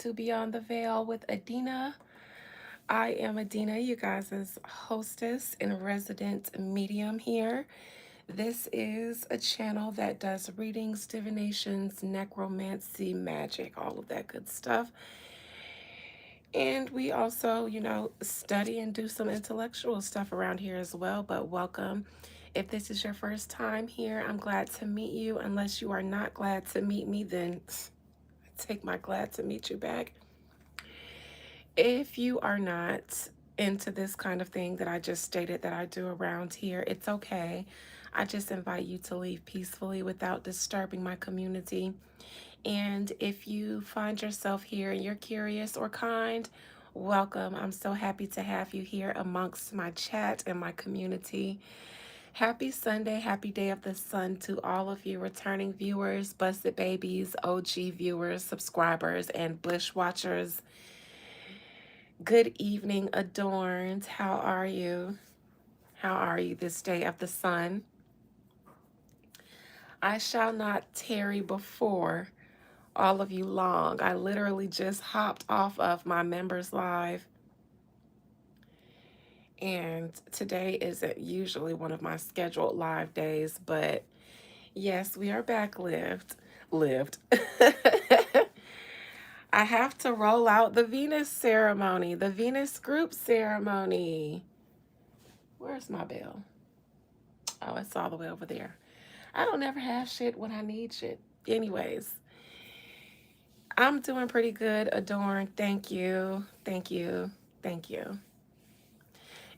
to Beyond the Veil with Adina. I am Adina, you guys' hostess and resident medium here. This is a channel that does readings, divinations, necromancy, magic, all of that good stuff. And we also, study and do some intellectual stuff around here as well. But welcome. If this is your first time here, I'm glad to meet you. Unless you are not glad to meet me, then take my glad to meet you back. If you are not into this kind of thing that I just stated that I do around here, it's okay. I just invite you to leave peacefully without disturbing my community. And if you find yourself here and you're curious or kind, welcome. I'm so happy to have you here amongst my chat and my community. Happy Sunday, happy day of the sun to all of you returning viewers, busted babies, OG viewers, subscribers, and bush watchers. Good evening, Adorned. How are you? How are you this day of the sun? I shall not tarry before all of you long. I literally just hopped off of my members live, and today isn't usually one of my scheduled live days, but yes, we are back lived. I have to roll out the Venus ceremony, the Venus group ceremony. Where's my bell? Oh, it's all the way over there. I don't ever have shit when I need shit. Anyways, I'm doing pretty good, Adorn. Thank you. Thank you. Thank you.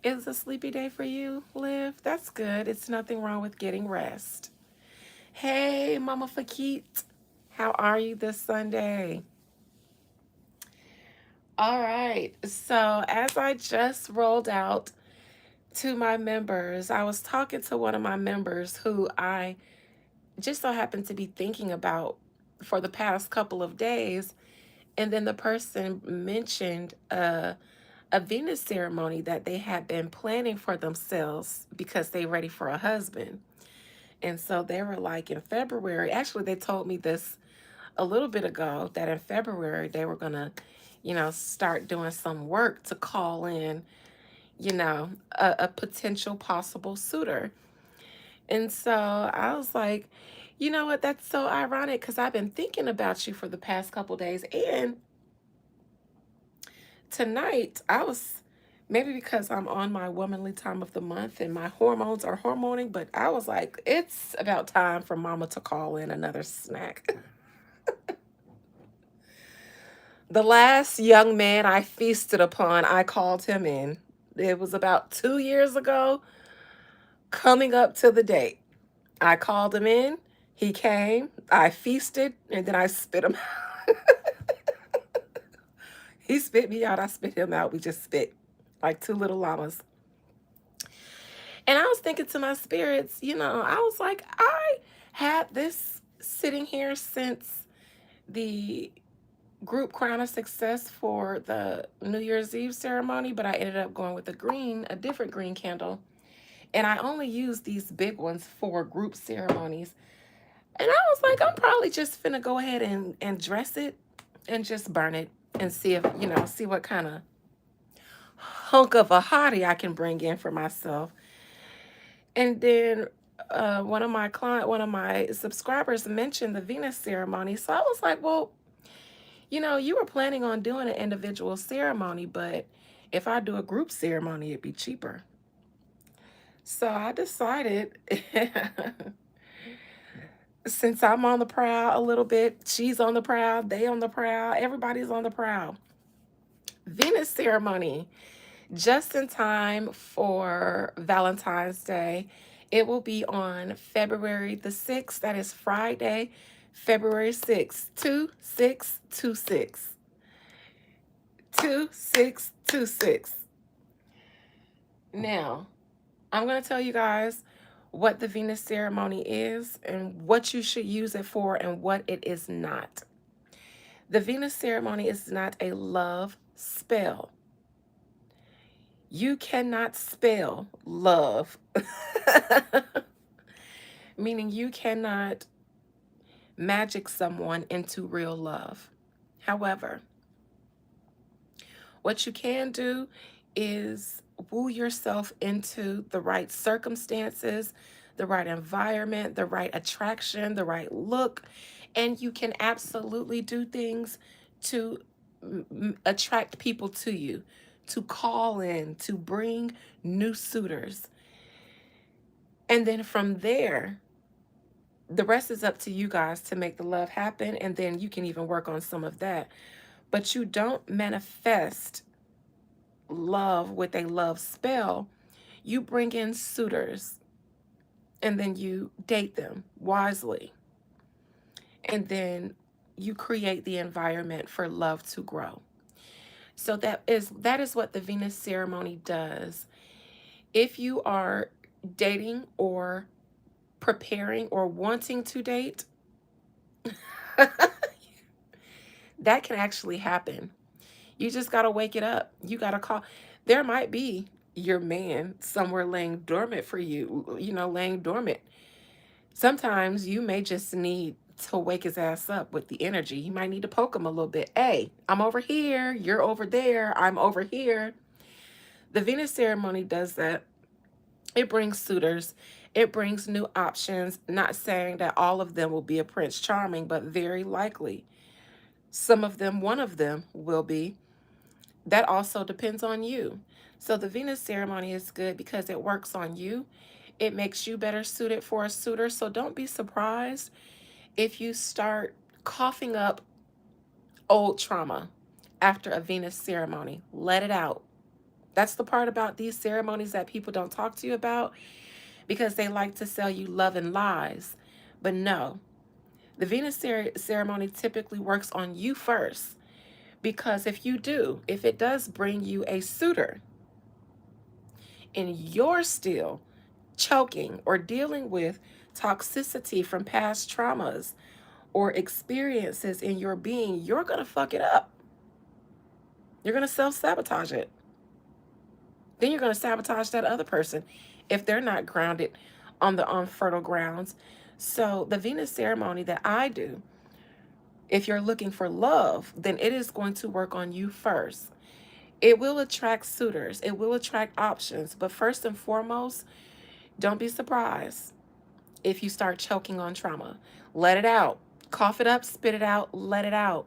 Is a sleepy day for you, Liv? That's good. It's nothing wrong with getting rest. Hey, Mama Fakit. How are you this Sunday? All right. So, as I just rolled out to my members, I was talking to one of my members who I just so happened to be thinking about for the past couple of days. And then the person mentioned a Venus ceremony that they had been planning for themselves because they're ready for a husband. And so they were like in February, actually, they told me this a little bit ago that in February they were going to, start doing some work to call in, a potential possible suitor. And so I was like, you know what? That's so ironic because I've been thinking about you for the past couple days. And tonight, I was maybe because I'm on my womanly time of the month and my hormones are hormoning, but I was like, it's about time for mama to call in another snack. The last young man I feasted upon, I called him in. It was about 2 years ago, coming up to the date. I called him in. He came. I feasted, and then I spit him out. He spit me out. I spit him out. We just spit like two little llamas. And I was thinking to my spirits, I was like, I had this sitting here since the group Crown of Success for the New Year's Eve ceremony, but I ended up going with a different green candle. And I only use these big ones for group ceremonies. And I was like, I'm probably just finna go ahead and dress it and just burn it and see if, see what kind of hunk of a hottie I can bring in for myself. And then one of my subscribers mentioned the Venus ceremony. So I was like, well, you were planning on doing an individual ceremony, but if I do a group ceremony, it'd be cheaper. So I decided, since I'm on the prowl a little bit, she's on the prowl, they on the prowl, everybody's on the prowl. Venus ceremony, just in time for Valentine's Day. It will be on February the 6th. That is Friday, February 6th, 2626. 2626. Now, I'm going to tell you guys what the Venus ceremony is and what you should use it for and what it is not. The Venus ceremony is not a love spell. You cannot spell love, meaning you cannot magic someone into real love. However, What you can do is woo yourself into the right circumstances, the right environment, the right attraction, the right look, and you can absolutely do things to attract people to you, to call in, to bring new suitors. And then from there, the rest is up to you guys to make the love happen, and then you can even work on some of that. But you don't manifest love with a love spell. You bring in suitors and then you date them wisely. And then you create the environment for love to grow. So that is what the Venus ceremony does. If you are dating or preparing or wanting to date, that can actually happen. You just got to wake it up. You got to call. There might be your man somewhere laying dormant for you, laying dormant. Sometimes you may just need to wake his ass up with the energy. You might need to poke him a little bit. Hey, I'm over here. You're over there. I'm over here. The Venus ceremony does that. It brings suitors. It brings new options. Not saying that all of them will be a Prince Charming, but very likely some of them, one of them will be. That also depends on you. So the Venus ceremony is good because it works on you. It makes you better suited for a suitor. So don't be surprised if you start coughing up old trauma after a Venus ceremony. Let it out. That's the part about these ceremonies that people don't talk to you about because they like to sell you love and lies. But no, the Venus ceremony typically works on you first. Because if it does bring you a suitor and you're still choking or dealing with toxicity from past traumas or experiences in your being, you're going to fuck it up. You're going to self-sabotage it. Then you're going to sabotage that other person if they're not grounded on the unfertile grounds. So the Venus ceremony that I do, if you're looking for love, then it is going to work on you first. It will attract suitors. It will attract options. But first and foremost, don't be surprised if you start choking on trauma. Let it out. Cough it up, spit it out, let it out.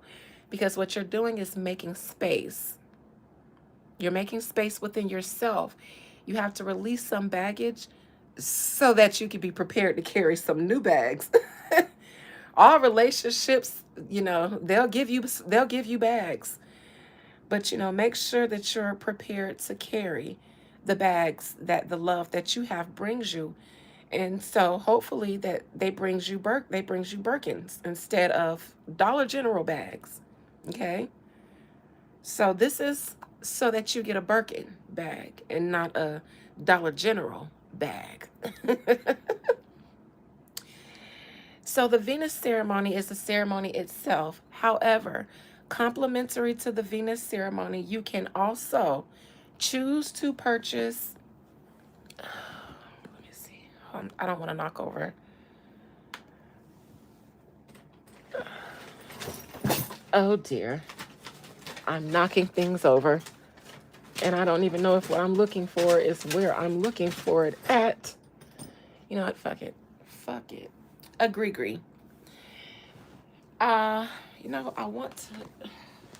Because what you're doing is making space. You're making space within yourself. You have to release some baggage so that you can be prepared to carry some new bags. All relationships, they'll give you bags. But make sure that you're prepared to carry the bags that the love that you have brings you. And so hopefully that they brings you Birkins instead of Dollar General bags. Okay? So this is so that you get a Birkin bag and not a Dollar General bag. So the Venus ceremony is the ceremony itself. However, complementary to the Venus ceremony, you can also choose to purchase. Let me see. I don't want to knock over. Oh dear. I'm knocking things over. And I don't even know if what I'm looking for is where I'm looking for it at. You know what? Fuck it. Fuck it. A gree. I want to. All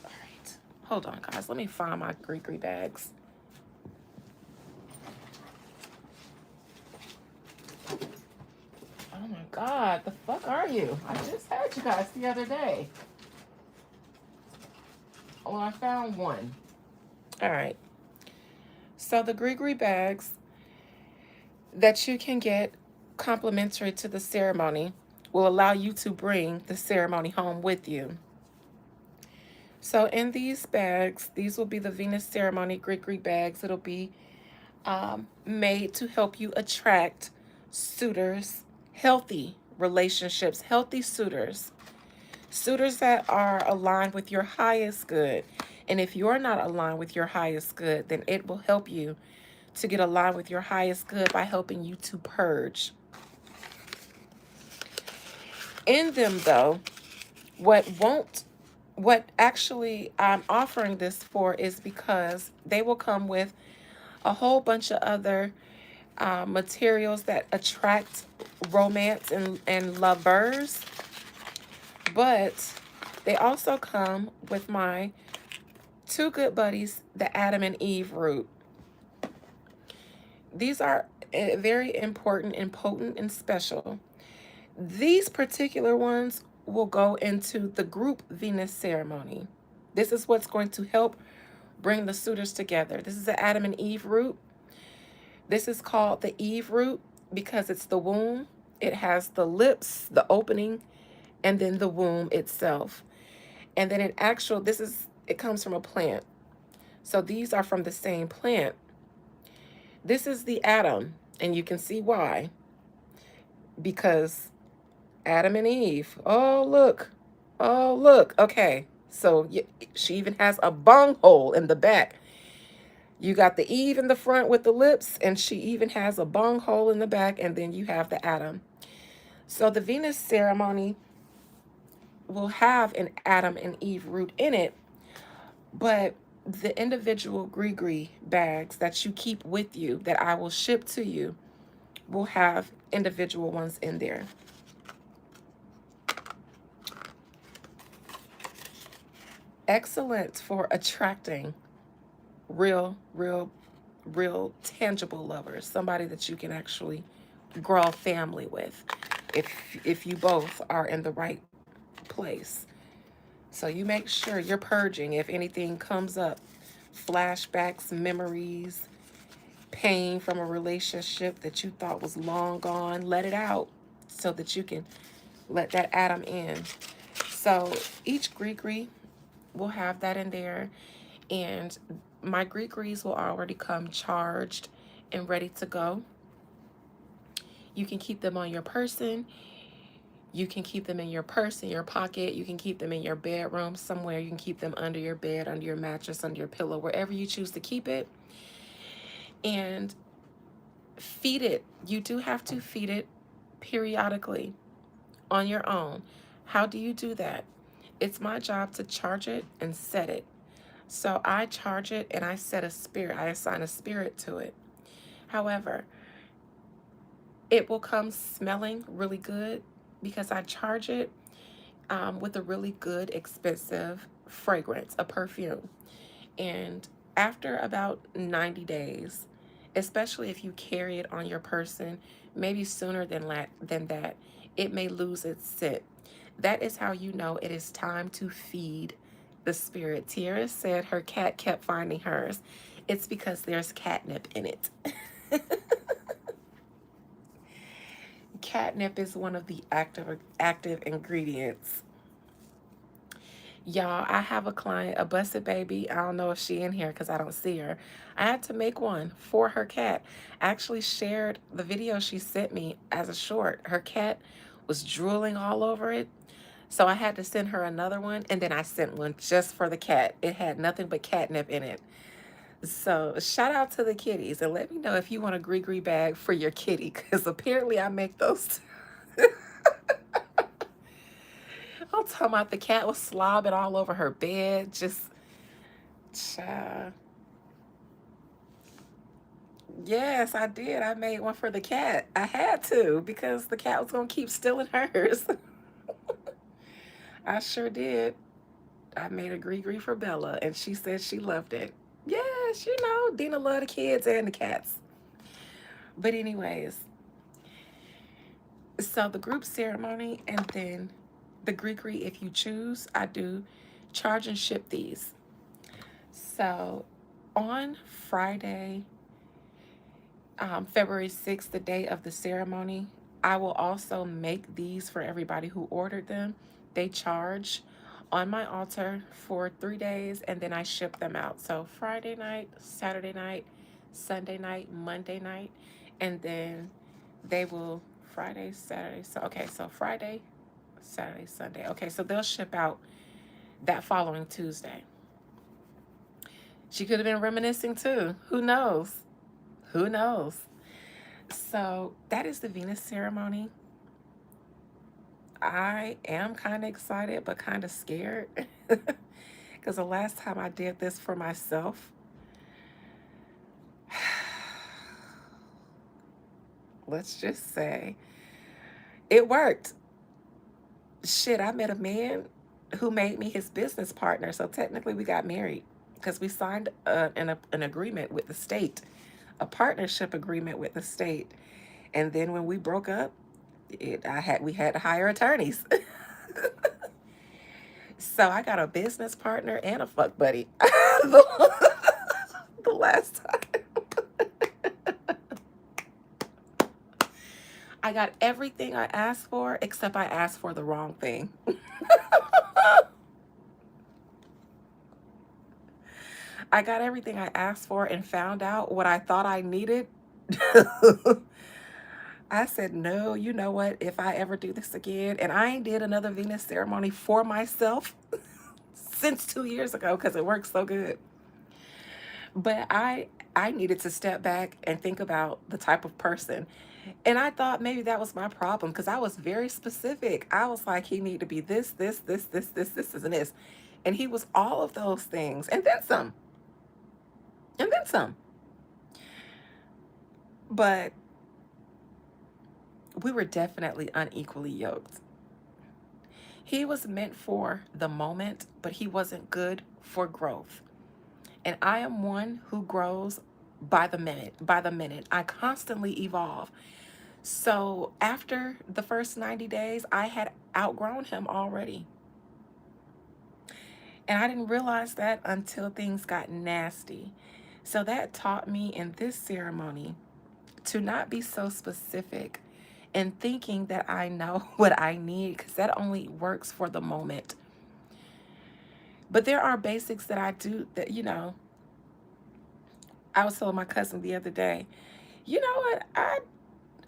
right. Hold on, guys. Let me find my gree bags. Oh my God. The fuck are you? I just had you guys the other day. Oh, I found one. All right. So the gree bags that you can get complimentary to the ceremony will allow you to bring the ceremony home with you. So in these bags, these will be the Venus ceremony gree bags. It'll be made to help you attract suitors, healthy relationships, healthy suitors, suitors that are aligned with your highest good. And if you're not aligned with your highest good, then it will help you to get aligned with your highest good by helping you to purge. In them, though, what what actually I'm offering this for is because they will come with a whole bunch of other materials that attract romance and lovers, but they also come with my two good buddies, the Adam and Eve root. These are very important and potent and special. These particular ones will go into the group Venus ceremony. This is what's going to help bring the suitors together. This is the Adam and Eve root. This is called the Eve root because it's the womb. It has the lips, the opening, and then the womb itself. And then it comes from a plant. So these are from the same plant. This is the Adam, and you can see why. Because Adam and Eve. Oh, look. Oh, look. Okay. So she even has a bung hole in the back. You got the Eve in the front with the lips, and she even has a bung hole in the back, and then you have the Adam. So the Venus ceremony will have an Adam and Eve root in it, but the individual gree bags that you keep with you that I will ship to you will have individual ones in there. Excellent for attracting real tangible lovers, somebody that you can actually grow a family with if you both are in the right place. So you make sure you're purging if anything comes up, flashbacks, memories, pain from a relationship that you thought was long gone. Let it out so that you can let that Adam in. So each gree will have that in there, and my gree-grees will already come charged and ready to go. You can keep them on your person. You can keep them in your purse, in your pocket. You can keep them in your bedroom somewhere. You can keep them under your bed, under your mattress, under your pillow, wherever you choose to keep it. And feed it. You do have to feed it periodically on your own. How do you do that? It's my job to charge it and set it. So I charge it and I set a spirit. I assign a spirit to it. However, it will come smelling really good because I charge it with a really good, expensive fragrance, a perfume. And after about 90 days, especially if you carry it on your person, maybe sooner than that, it may lose its scent. That is how you know it is time to feed the spirit. Tiara said her cat kept finding hers. It's because there's catnip in it. Catnip is one of the active ingredients. Y'all, I have a client, a busted baby. I don't know if she in here because I don't see her. I had to make one for her cat. I actually shared the video she sent me as a short. Her cat was drooling all over it. So I had to send her another one, and then I sent one just for the cat. It had nothing but catnip in it. So shout out to the kitties, and let me know if you want a gree bag for your kitty, because apparently I make those. I'm talking about the cat was slobbing all over her bed. Just, child. Yes, I did. I made one for the cat. I had to because the cat was going to keep stealing hers. I sure did. I made a gree for Bella, and she said she loved it. Yes, you know, Dina loved the kids and the cats. But anyways, so the group ceremony and then the gree, if you choose, I do charge and ship these. So on Friday, February 6th, the day of the ceremony, I will also make these for everybody who ordered them. They charge on my altar for 3 days, and then I ship them out. So Friday night, Saturday night, Sunday night, Monday night, and then they will Friday, Saturday. So okay, so Friday, Saturday, Sunday. Okay, so they'll ship out that following Tuesday. She could have been reminiscing too. Who knows? Who knows? So that is the Venus ceremony. I am kind of excited, but kind of scared. Because the last time I did this for myself, let's just say it worked. Shit, I met a man who made me his business partner. So technically, we got married because we signed an agreement with the state, a partnership agreement with the state. And then when we broke up, we had to hire attorneys. So I got a business partner and a fuck buddy. The last time I got everything I asked for, except I asked for the wrong thing. I got everything I asked for and found out what I thought I needed. I said, no, you know what? If I ever do this again, and I ain't did another Venus ceremony for myself since 2 years ago because it works so good. But I needed to step back and think about the type of person. And I thought maybe that was my problem because I was very specific. I was like, he need to be this, and this. And he was all of those things. And then some. And then some. But we were definitely unequally yoked. He was meant for the moment, but he wasn't good for growth. And I am one who grows by the minute, by the minute. I constantly evolve. So after the first 90 days, I had outgrown him already. And I didn't realize that until things got nasty. So that taught me in this ceremony to not be so specific and thinking that I know what I need, because that only works for the moment. But there are basics that I do that, I was telling my cousin the other day, you know what?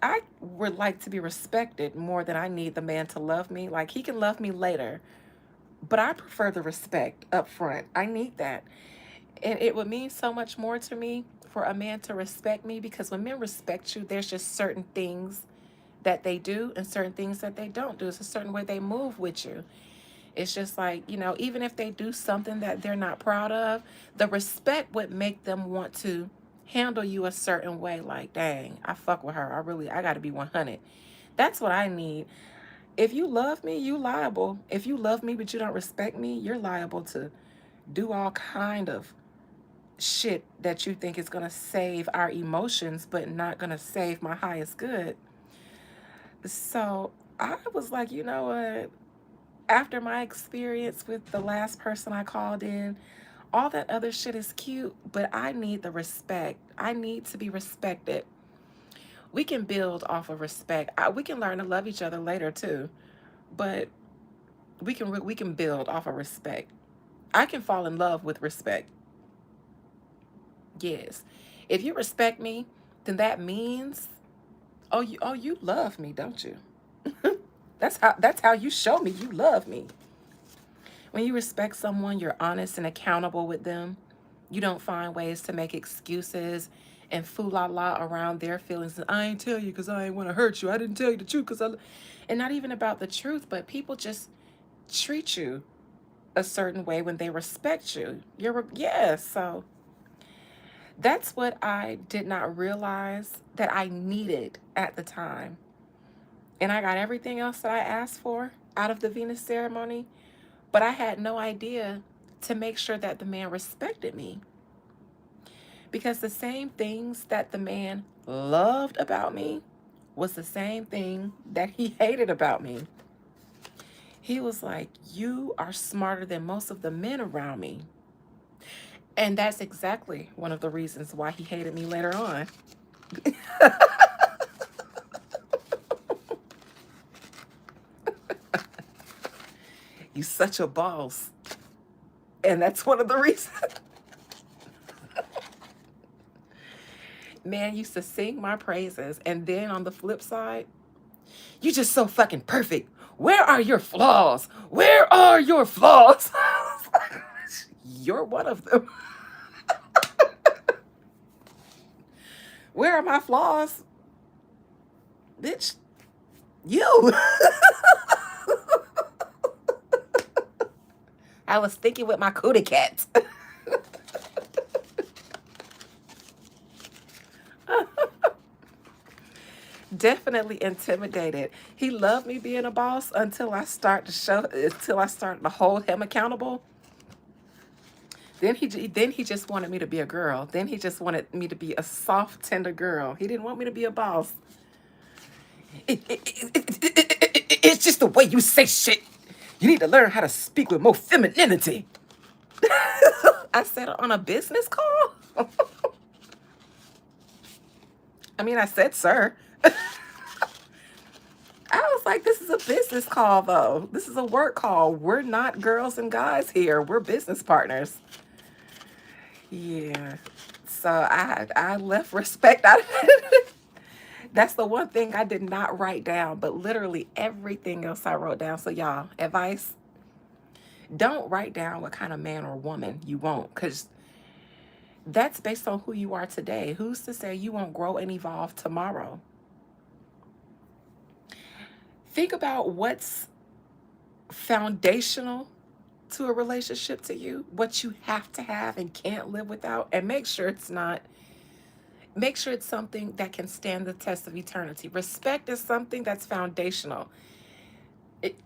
I would like to be respected more than I need the man to love me. Like, he can love me later, but I prefer the respect up front. I need that. And it would mean so much more to me for a man to respect me, because when men respect you, there's just certain things that they do and certain things that they don't do. It's a certain way they move with you. It's just like, even if they do something that they're not proud of, the respect would make them want to handle you a certain way. Like, dang, I fuck with her. I got to be 100. That's what I need. If you love me, you liable. If you love me but you don't respect me, you're liable to do all kind of shit that you think is going to save our emotions but not going to save my highest good. So I was like, you know what? After my experience with the last person I called in, all that other shit is cute, but I need the respect. I need to be respected. We can build off of respect. We can learn to love each other later too, but we can build off of respect. I can fall in love with respect. Yes. If you respect me, then that means, you love me, don't you? That's how you show me you love me. When you respect someone, you're honest and accountable with them. You don't find ways to make excuses and fool la la around their feelings. And I ain't tell you because I ain't want to hurt you. I didn't tell you the truth and not even about the truth, but people just treat you a certain way when they respect you. So that's what I did not realize that I needed at the time. And I got everything else that I asked for out of the Venus ceremony, but I had no idea to make sure that the man respected me. Because the same things that the man loved about me was the same thing that he hated about me. He was like, you are smarter than most of the men around me. And that's exactly one of the reasons why he hated me later on. You such a boss. And that's one of the reasons. Man used to sing my praises. And then on the flip side, you just so fucking perfect. Where are your flaws? Where are your flaws? You're one of them. Where are my flaws? Bitch, you. I was thinking with my cootie cat. Definitely intimidated. He loved me being a boss until I start to hold him accountable. Then he just wanted me to be a girl. Then he just wanted me to be a soft, tender girl. He didn't want me to be a boss. It's just the way you say shit. You need to learn how to speak with more femininity. I said it on a business call. I mean, I said, sir. I was like, this is a business call, though. This is a work call. We're not girls and guys here. We're business partners. Yeah. So I left respect out of it. That's the one thing I did not write down, but literally everything else I wrote down. So y'all, advice, don't write down what kind of man or woman you want, because that's based on who you are today. Who's to say you won't grow and evolve tomorrow? Think about what's foundational to a relationship to you, what you have to have and can't live without, and make sure it's something that can stand the test of eternity. Respect is something that's foundational. It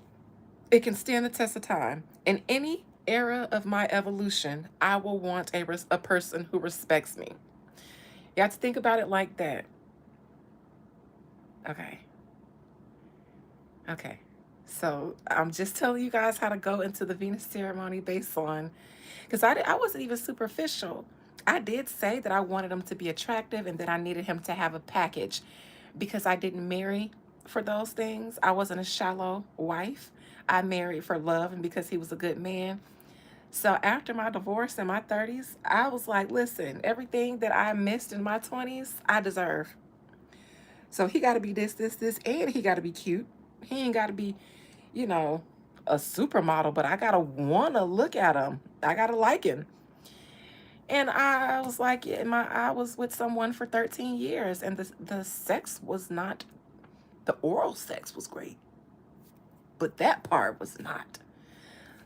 it can stand the test of time. In any era of my evolution, I will want a person who respects me. You have to think about it like that. Okay. Okay. So I'm just telling you guys how to go into the Venus ceremony based on, because I wasn't even superficial. I did say that I wanted him to be attractive and that I needed him to have a package because I didn't marry for those things. I wasn't a shallow wife. I married for love and because he was a good man. So after my divorce in my 30s, I was like, listen, everything that I missed in my 20s, I deserve. So he got to be this, and he got to be cute. He ain't got to be, you know, a supermodel, but I got to want to look at him. I got to like him. And I was like, yeah, I was with someone for 13 years, and the sex was not, the oral sex was great, but that part was not.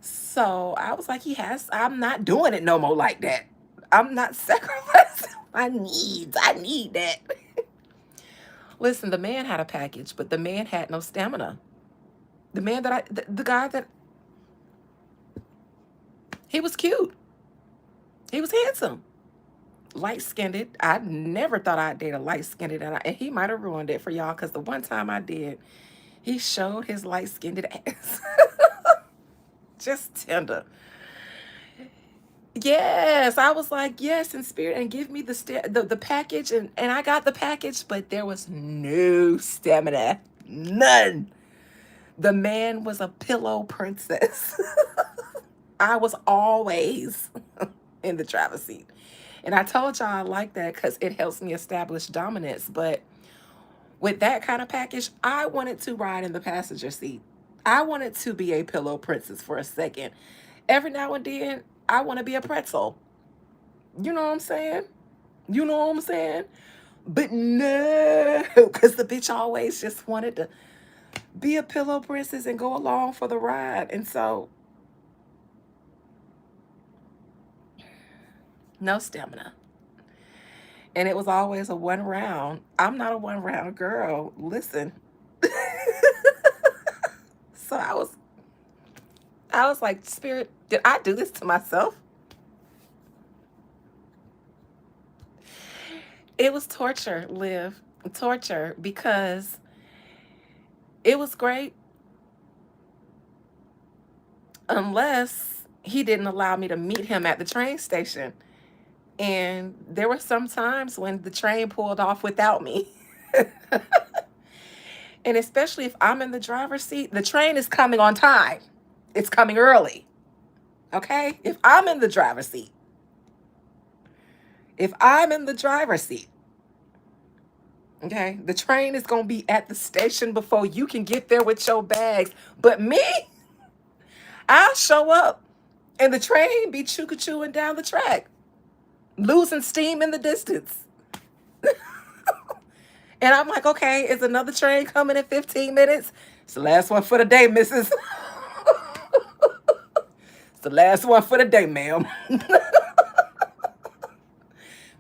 So I was like, I'm not doing it no more like that. I'm not sacrificing my needs. I need that. Listen, the man had a package, but the man had no stamina. The guy that, he was cute. He was handsome. Light skinned. I never thought I'd date a light skinned, and he might have ruined it for y'all because the one time I did, he showed his light skinned ass. Just tender. Yes, I was like, yes, in spirit, and give me the package, and I got the package, but there was no stamina, none. The man was a pillow princess. I was always in the driver's seat. And I told y'all I like that because it helps me establish dominance. But with that kind of package, I wanted to ride in the passenger seat. I wanted to be a pillow princess for a second. Every now and then, I want to be a pretzel. You know what I'm saying? You know what I'm saying? But no, because the bitch always just wanted to be a pillow princess and go along for the ride. And so, no stamina. And it was always a one round. I'm not a one round girl. Listen. So I was like, Spirit, did I do this to myself? It was torture, Liv. Torture, because it was great unless he didn't allow me to meet him at the train station. And there were some times when the train pulled off without me. And especially if I'm in the driver's seat, the train is coming on time. It's coming early. Okay? If I'm in the driver's seat, okay, the train is going to be at the station before you can get there with your bags. But me, I'll show up and the train be choo-chooing down the track, losing steam in the distance. And I'm like, okay, is another train coming in 15 minutes? It's the last one for the day, missus. It's It's the last one for the day, ma'am.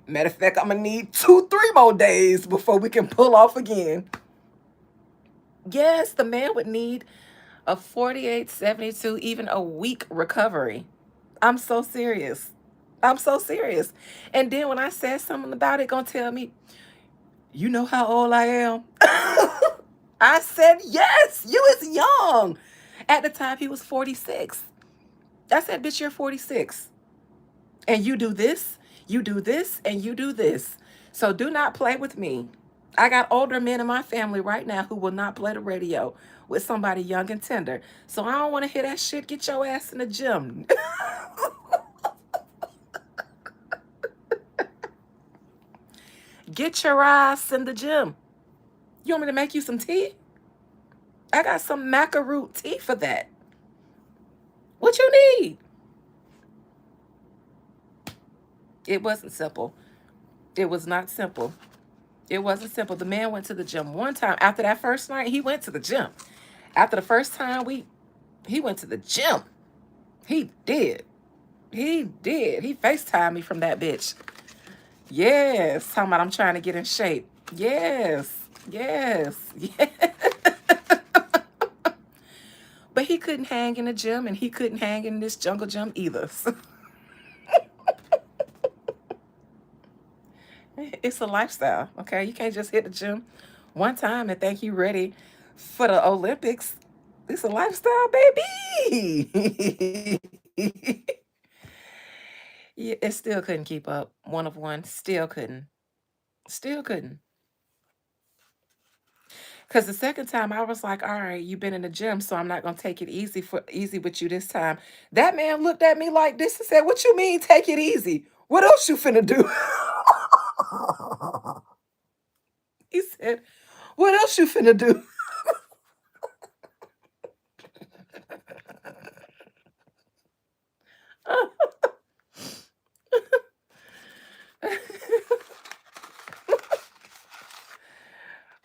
Matter of fact, I'm gonna need 2, 3 more days before we can pull off again. Yes, the man would need a 48, 72, even a week recovery. I'm so serious. I'm so serious. And then when I said something about it, gonna tell me, you know how old I am? I said, yes, you is young. At the time, he was 46. I said, bitch, you're 46. And you do this, you do this, and you do this. So do not play with me. I got older men in my family right now who will not play the radio with somebody young and tender. So I don't want to hear that shit. Get your ass in the gym. Get your ass in the gym. You want me to make you some tea? I got some maca root tea for that. What you need? It wasn't simple. It was not simple. It wasn't simple. The man went to the gym one time. After that first night, he went to the gym. After the first time, he went to the gym. He did. He did. He FaceTimed me from that bitch. Yes. Talking about I'm trying to get in shape. Yes. Yes. Yes. But he couldn't hang in the gym, and he couldn't hang in this jungle gym either. It's a lifestyle, okay? You can't just hit the gym one time and think you're ready for the Olympics. It's a lifestyle, baby. Yeah, it still couldn't keep up. One of one, still couldn't. Still couldn't. Because the second time I was like, all right, you've been in the gym, so I'm not gonna take it easy with you this time. That man looked at me like this and said, what you mean take it easy? What else you finna do? He said, what else you finna do?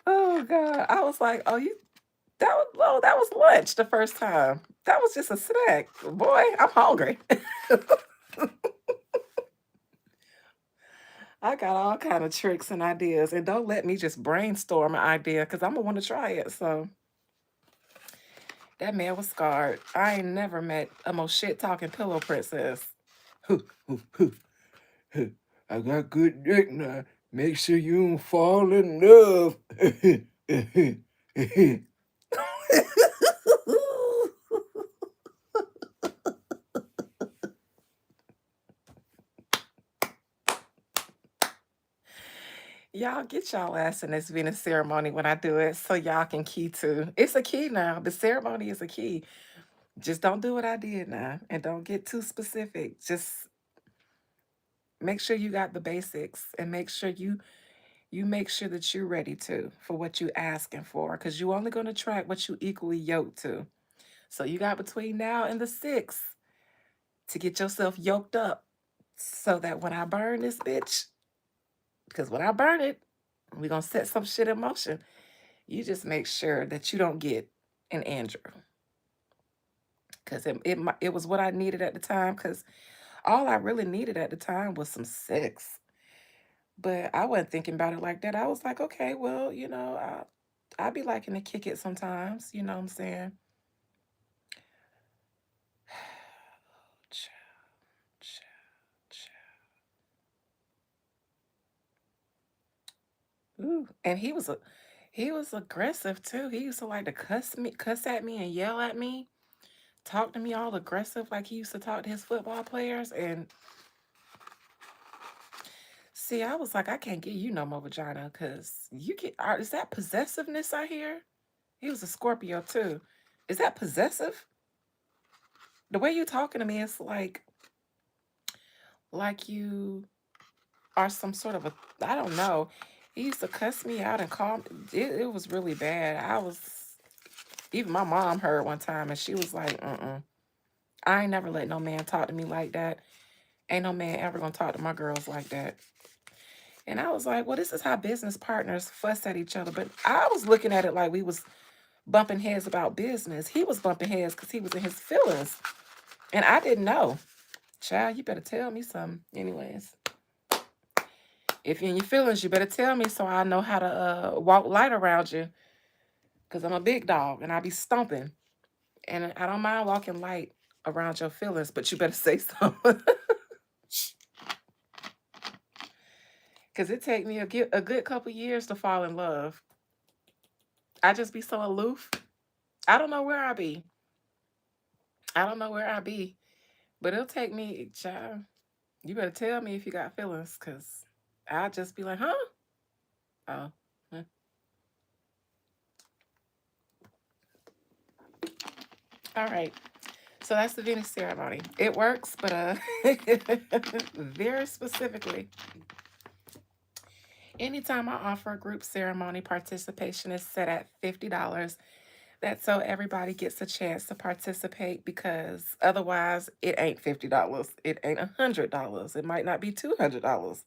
Oh God. I was like, oh, that was lunch the first time. That was just a snack. Boy, I'm hungry. I got all kind of tricks and ideas. And don't let me just brainstorm an idea because I'm gonna want to try it. So that man was scarred. I ain't never met a more shit talking pillow princess. I got good dick now. Make sure you don't fall in love. Y'all get y'all ass in this Venus ceremony when I do it so y'all can key too. It's a key now. The ceremony is a key. Just don't do what I did now and don't get too specific. Just make sure you got the basics and make sure you make sure that you're ready to for what you asking for because you only going to track what you equally yoked to. So you got between now and the 6th to get yourself yoked up so that when I burn this bitch, because when I burn it, we're going to set some shit in motion. You just make sure that you don't get an Andrew because it was what I needed at the time because all I really needed at the time was some sex. But I wasn't thinking about it like that. I was like, okay, well, I be liking to kick it sometimes. You know what I'm saying? Child, child, child. Ooh, and he was aggressive too. He used to like to cuss at me, and yell at me, talk to me all aggressive like he used to talk to his football players. And see, I was like, I can't give you no more vagina because is that possessiveness I hear? He was a Scorpio too. Is that possessive? The way you talking to me, it's like you are some sort of I don't know. He used to cuss me out and call me. It was really bad. Even my mom heard one time and she was like, I ain't never let no man talk to me like that. Ain't no man ever gonna talk to my girls like that. And I was like, well, this is how business partners fuss at each other. But I was looking at it like we was bumping heads about business. He was bumping heads because he was in his feelings. And I didn't know. Child, you better tell me something. Anyways, if you're in your feelings, you better tell me so I know how to walk light around you. Because I'm a big dog and I be stomping. And I don't mind walking light around your feelings, but you better say something. Because it take me a good couple years to fall in love. I just be so aloof. I don't know where I be. I don't know where I be. But it'll take me, child. You better tell me if you got feelings, because I'll just be like, huh? Oh. huh. All right. So that's the Venus ceremony. It works, but very specifically, anytime I offer a group ceremony, participation is set at $50. That's so everybody gets a chance to participate because otherwise it ain't $50. It ain't $100. It might not be $200.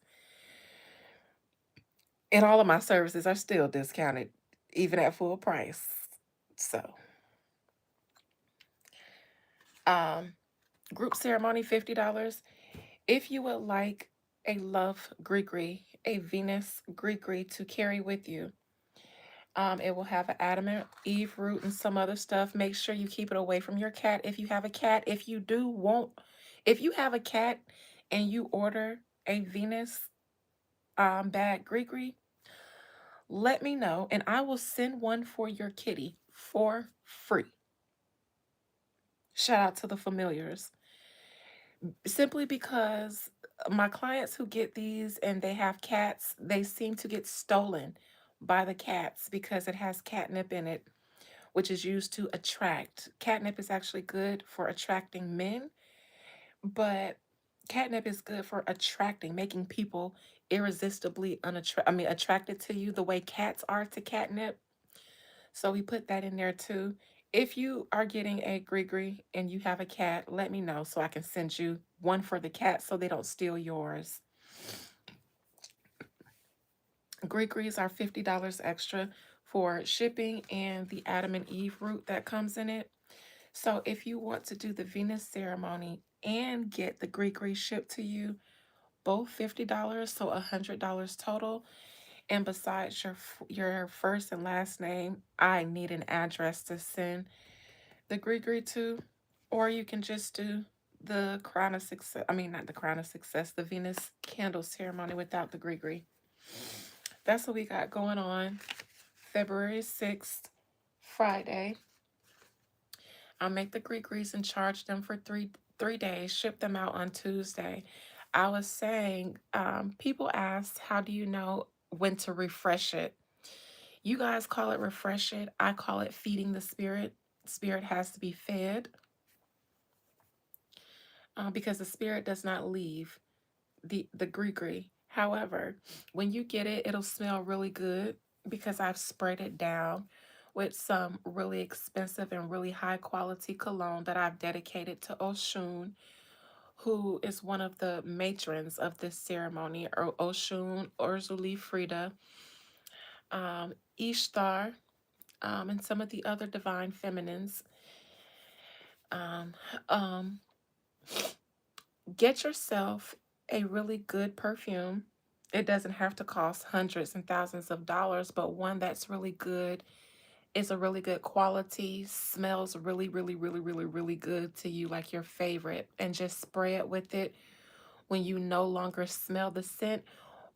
And all of my services are still discounted, even at full price. So, um, group ceremony, $50. If you would like a love grigri, a Venus grigri to carry with you, it will have an adamant Eve root and some other stuff. Make sure you keep it away from your cat if you have a cat. If you have a cat and you order a Venus bag grigri, let me know and I will send one for your kitty for free. Shout out to the familiars. Simply because my clients who get these and they have cats, they seem to get stolen by the cats because it has catnip in it, which is used to attract. Catnip is actually good for attracting men, but catnip is good for attracting, making people attracted to you the way cats are to catnip. So we put that in there too. If you are getting a grigri and you have a cat, let me know so I can send you one for the cat so they don't steal yours. Grigris are $50 extra for shipping and the Adam and Eve root that comes in it. So if you want to do the Venus ceremony and get the grigri shipped to you, both $50, so $100 total. And besides your first and last name, I need an address to send the grigri to, or you can just do the crown of success. I mean, not the crown of success, the Venus candle ceremony without the grigri. That's what we got going on. February 6th, Friday. I'll make the grigris and charge them for three days. Ship them out on Tuesday. I was saying, people ask, how do you know when to refresh it? You guys call it refresh it. I call it feeding the spirit. Spirit has to be fed because the spirit does not leave the gree. However, when you get it, it'll smell really good because I've sprayed it down with some really expensive and really high quality cologne that I've dedicated to Oshun, who is one of the matrons of this ceremony, or Oshun, Urzuli Frida, Ishtar, and some of the other divine feminines. Um, um, get yourself a really good perfume. It doesn't have to cost hundreds and thousands of dollars, but one that's really good, is a really good quality, smells really, really, really, really, really good to you, like your favorite, and just spray it with it when you no longer smell the scent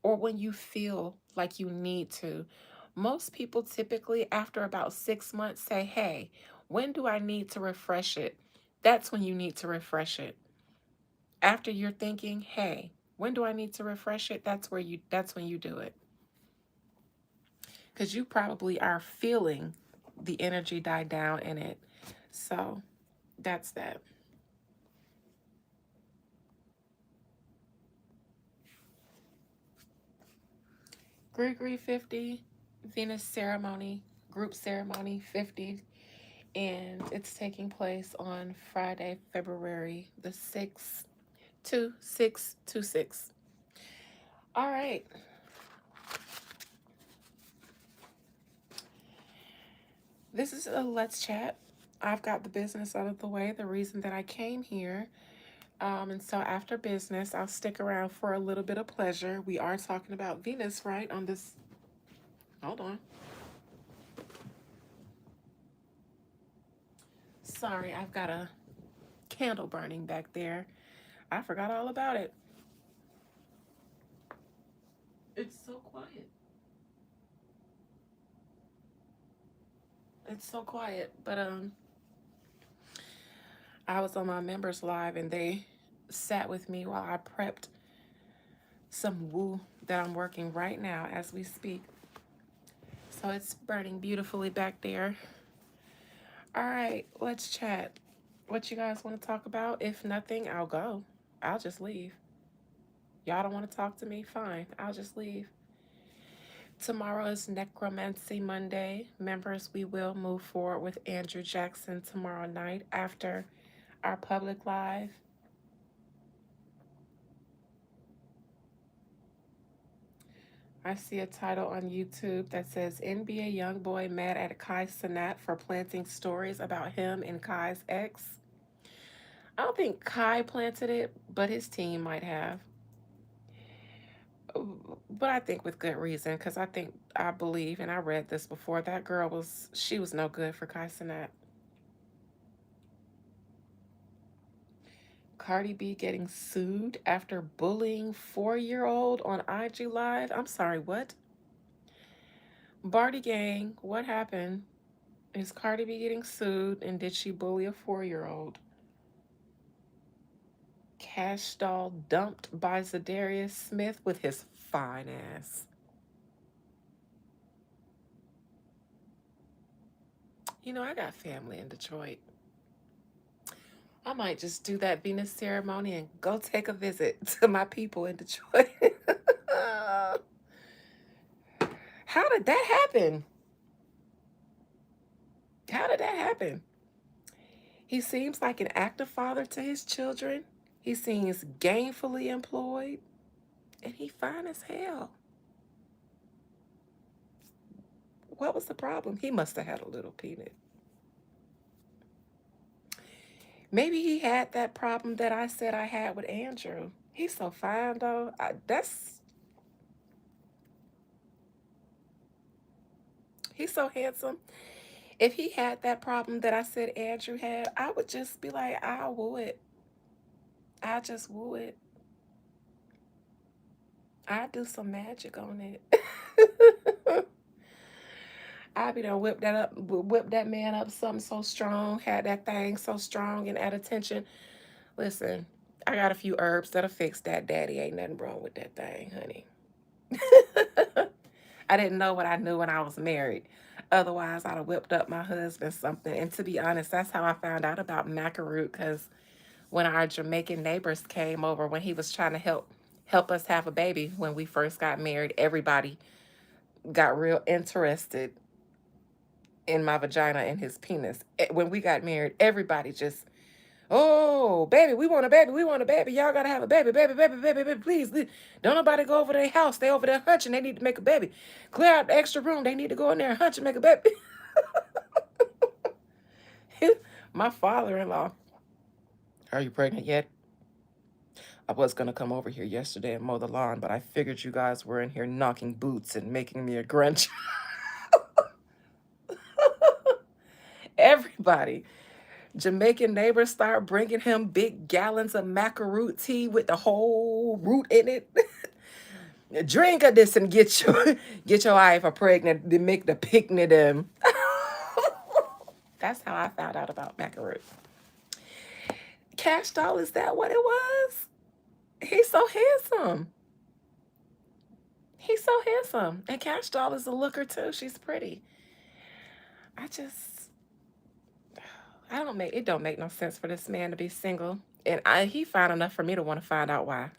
or when you feel like you need to. Most people typically, after about 6 months, say, hey, when do I need to refresh it? That's when you need to refresh it. After you're thinking, hey, when do I need to refresh it? That's when you do it. Because you probably are feeling the energy die down in it. So that's that. Grigri 50, Venus ceremony, group ceremony 50, and it's taking place on Friday, February the 6th, 2626. All right. This is a Let's Chat. I've got the business out of the way, the reason that I came here. And so after business, I'll stick around for a little bit of pleasure. We are talking about Venus, right? On this, hold on. Sorry, I've got a candle burning back there. I forgot all about it. It's so quiet. It's so quiet. But I was on my members live and they sat with me while I prepped some woo that I'm working right now as we speak. So it's burning beautifully back there. All right, let's chat. What you guys want to talk about? If nothing, I'll go. I'll just leave. Y'all don't want to talk to me? Fine. I'll just leave. Tomorrow is Necromancy Monday. Members, we will move forward with Andrew Jackson tomorrow night after our public live. I see a title on YouTube that says NBA Youngboy mad at Kai Cenat for planting stories about him and Kai's ex. I don't think Kai planted it, but his team might have. But I think with good reason, because I believe, and I read this before, that girl she was no good for Kai Cenat. Cardi B getting sued after bullying 4-year-old on IG Live. I'm sorry, what? Barty Gang, what happened? Is Cardi B getting sued and did she bully a 4-year-old? Cash Doll dumped by Zadarius Smith with his fine ass. You know, I got family in Detroit. I might just do that Venus ceremony and go take a visit to my people in Detroit. How did that happen? How did that happen? He seems like an active father to his children. He seems gainfully employed. And he fine as hell. What was the problem? He must have had a little peanut. Maybe he had that problem that I said I had with Andrew. He's so fine, though. He's so handsome. If he had that problem that I said Andrew had, I would just be like, I'll woo it. I just woo it. I do some magic on it. I be done whip that man up something so strong, had that thing so strong and at attention. Listen, I got a few herbs that'll fix that, daddy. Ain't nothing wrong with that thing, honey. I didn't know what I knew when I was married. Otherwise, I'd have whipped up my husband something. And to be honest, that's how I found out about macaroot, because when our Jamaican neighbors came over, when he was trying to help us have a baby when we first got married, everybody got real interested in my vagina and his penis. When we got married, everybody just, oh, baby, we want a baby. We want a baby. Y'all got to have a baby, baby, baby, baby, baby. Please. Don't nobody go over their house. They over there hunching. They need to make a baby. Clear out the extra room. They need to go in there and hunch and make a baby. My father-in-law, are you pregnant yet? I was going to come over here yesterday and mow the lawn, but I figured you guys were in here knocking boots and making me a grunge. Everybody. Jamaican neighbors start bringing him big gallons of macaroot tea with the whole root in it. Drink of this and get your wife pregnant to make the picnic them. That's how I found out about macaroot. Cash Doll, is that what it was? He's so handsome. He's so handsome. And Cash Doll is a looker too. She's pretty. It don't make no sense for this man to be single. And he fine enough for me to want to find out why.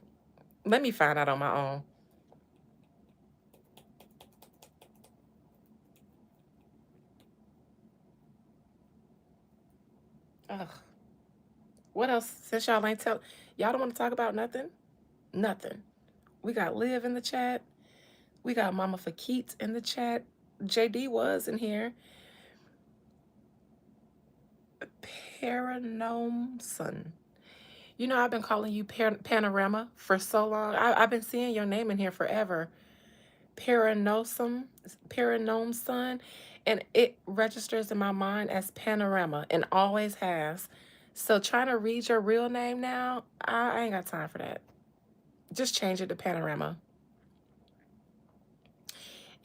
Let me find out on my own. Ugh. What else? Since y'all don't want to talk about nothing? Nothing. We got Liv in the chat. We got Mama Fakit in the chat. JD was in here. Paranomson. You know, I've been calling you Panorama for so long. I've been seeing your name in here forever. Paranosum, Paranomson, and it registers in my mind as Panorama and always has. So trying to read your real name now, I ain't got time for that. Just change it to Panorama.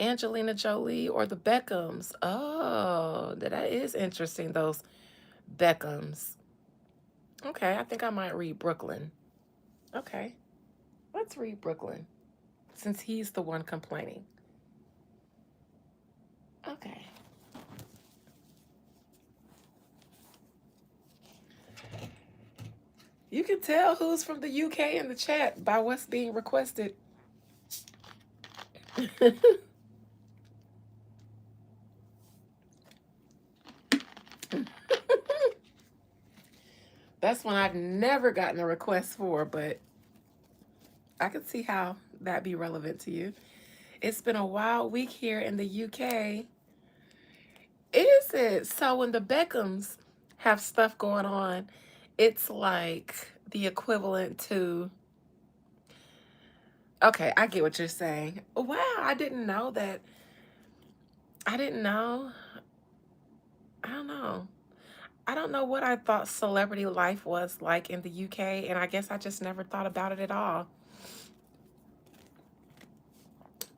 Angelina Jolie or the Beckhams. Oh, that is interesting, those Beckhams. Okay, I think I might read Brooklyn. Okay, let's read Brooklyn since he's the one complaining. Okay. You can tell who's from the UK in the chat by what's being requested. That's one I've never gotten a request for, but I can see how that be relevant to you. It's been a wild week here in the UK. Is it? So when the Beckhams have stuff going on, it's like the equivalent to. Okay, I get what you're saying. Wow, I didn't know that. I didn't know. I don't know. I don't know what I thought celebrity life was like in the UK, and I guess I just never thought about it at all.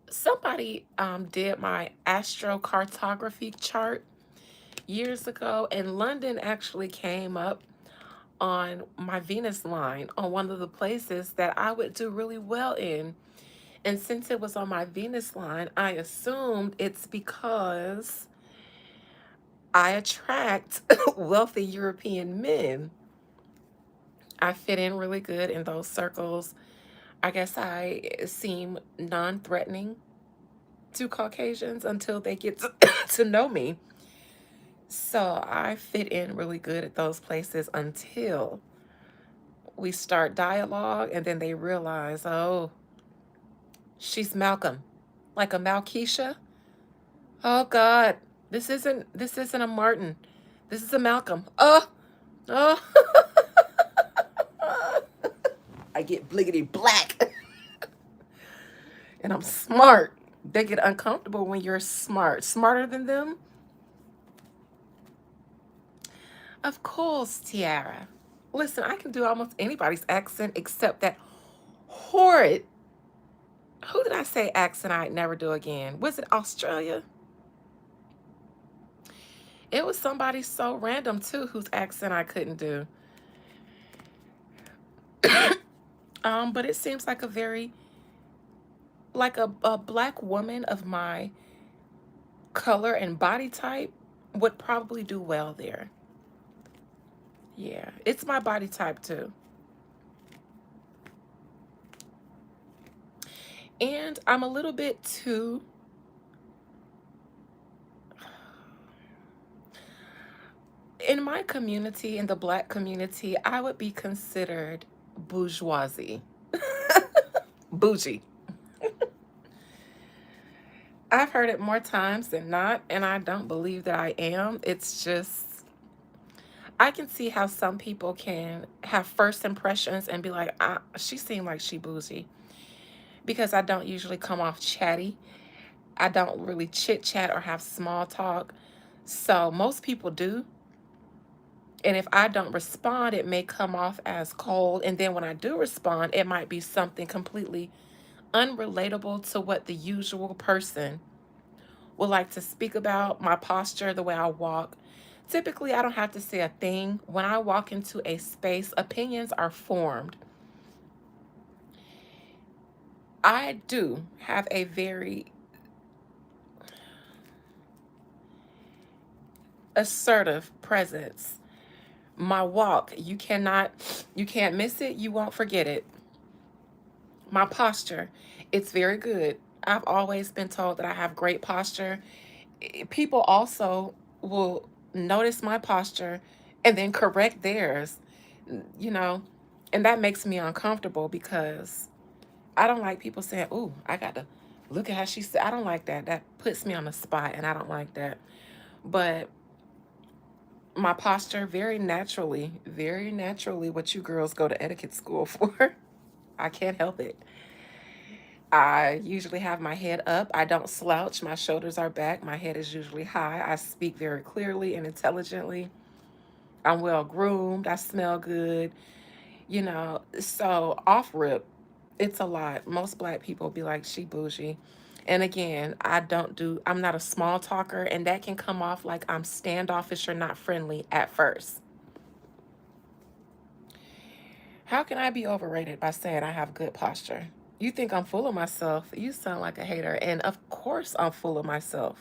Somebody did my astrocartography chart years ago, and London actually came up on my Venus line on one of the places that I would do really well in. And since it was on my Venus line, I assumed it's because I attract wealthy European men. I fit in really good in those circles. I guess I seem non threatening to Caucasians until they get to know me. So I fit in really good at those places until we start dialogue, and then they realize, oh, she's Malcolm, like a Malkeisha. Oh God, this isn't a Martin. This is a Malcolm. Oh, oh. I get bliggity black, and I'm smart. They get uncomfortable when you're smart, smarter than them. Of course, Tiara. Listen, I can do almost anybody's accent except that horrid. Who did I say accent I'd never do again? Was it Australia? It was somebody so random too whose accent I couldn't do. But it seems like a very like a black woman of my color and body type would probably do well there. Yeah, it's my body type too. And I'm a little bit too in my community, in the black community, I would be considered bourgeoisie. Bougie. I've heard it more times than not, and I don't believe that I am. It's just, I can see how some people can have first impressions and be like, she seemed like she bougie. Because I don't usually come off chatty. I don't really chit chat or have small talk. So most people do. And if I don't respond, it may come off as cold. And then when I do respond, it might be something completely unrelatable to what the usual person would like to speak about. My posture, the way I walk. Typically, I don't have to say a thing. When I walk into a space, opinions are formed. I do have a very assertive presence. My walk, you can't miss it, you won't forget it. My posture, it's very good. I've always been told that I have great posture. People also will notice my posture and then correct theirs, you know, and that makes me uncomfortable because I don't like people saying, "Ooh, I got to look at how she said." I don't like that. That puts me on the spot, and I don't like that. But My posture, very naturally, what you girls go to etiquette school for. I can't help it. I usually have my head up. I don't slouch. My shoulders are back. My head is usually high. I speak very clearly and intelligently. I'm well groomed. I smell good. So off rip, it's a lot. Most black people be like, she bougie. And again, I'm not a small talker, and that can come off like I'm standoffish or not friendly at first. How can I be overrated by saying I have good posture? You think I'm full of myself? You sound like a hater. And of course, I'm full of myself.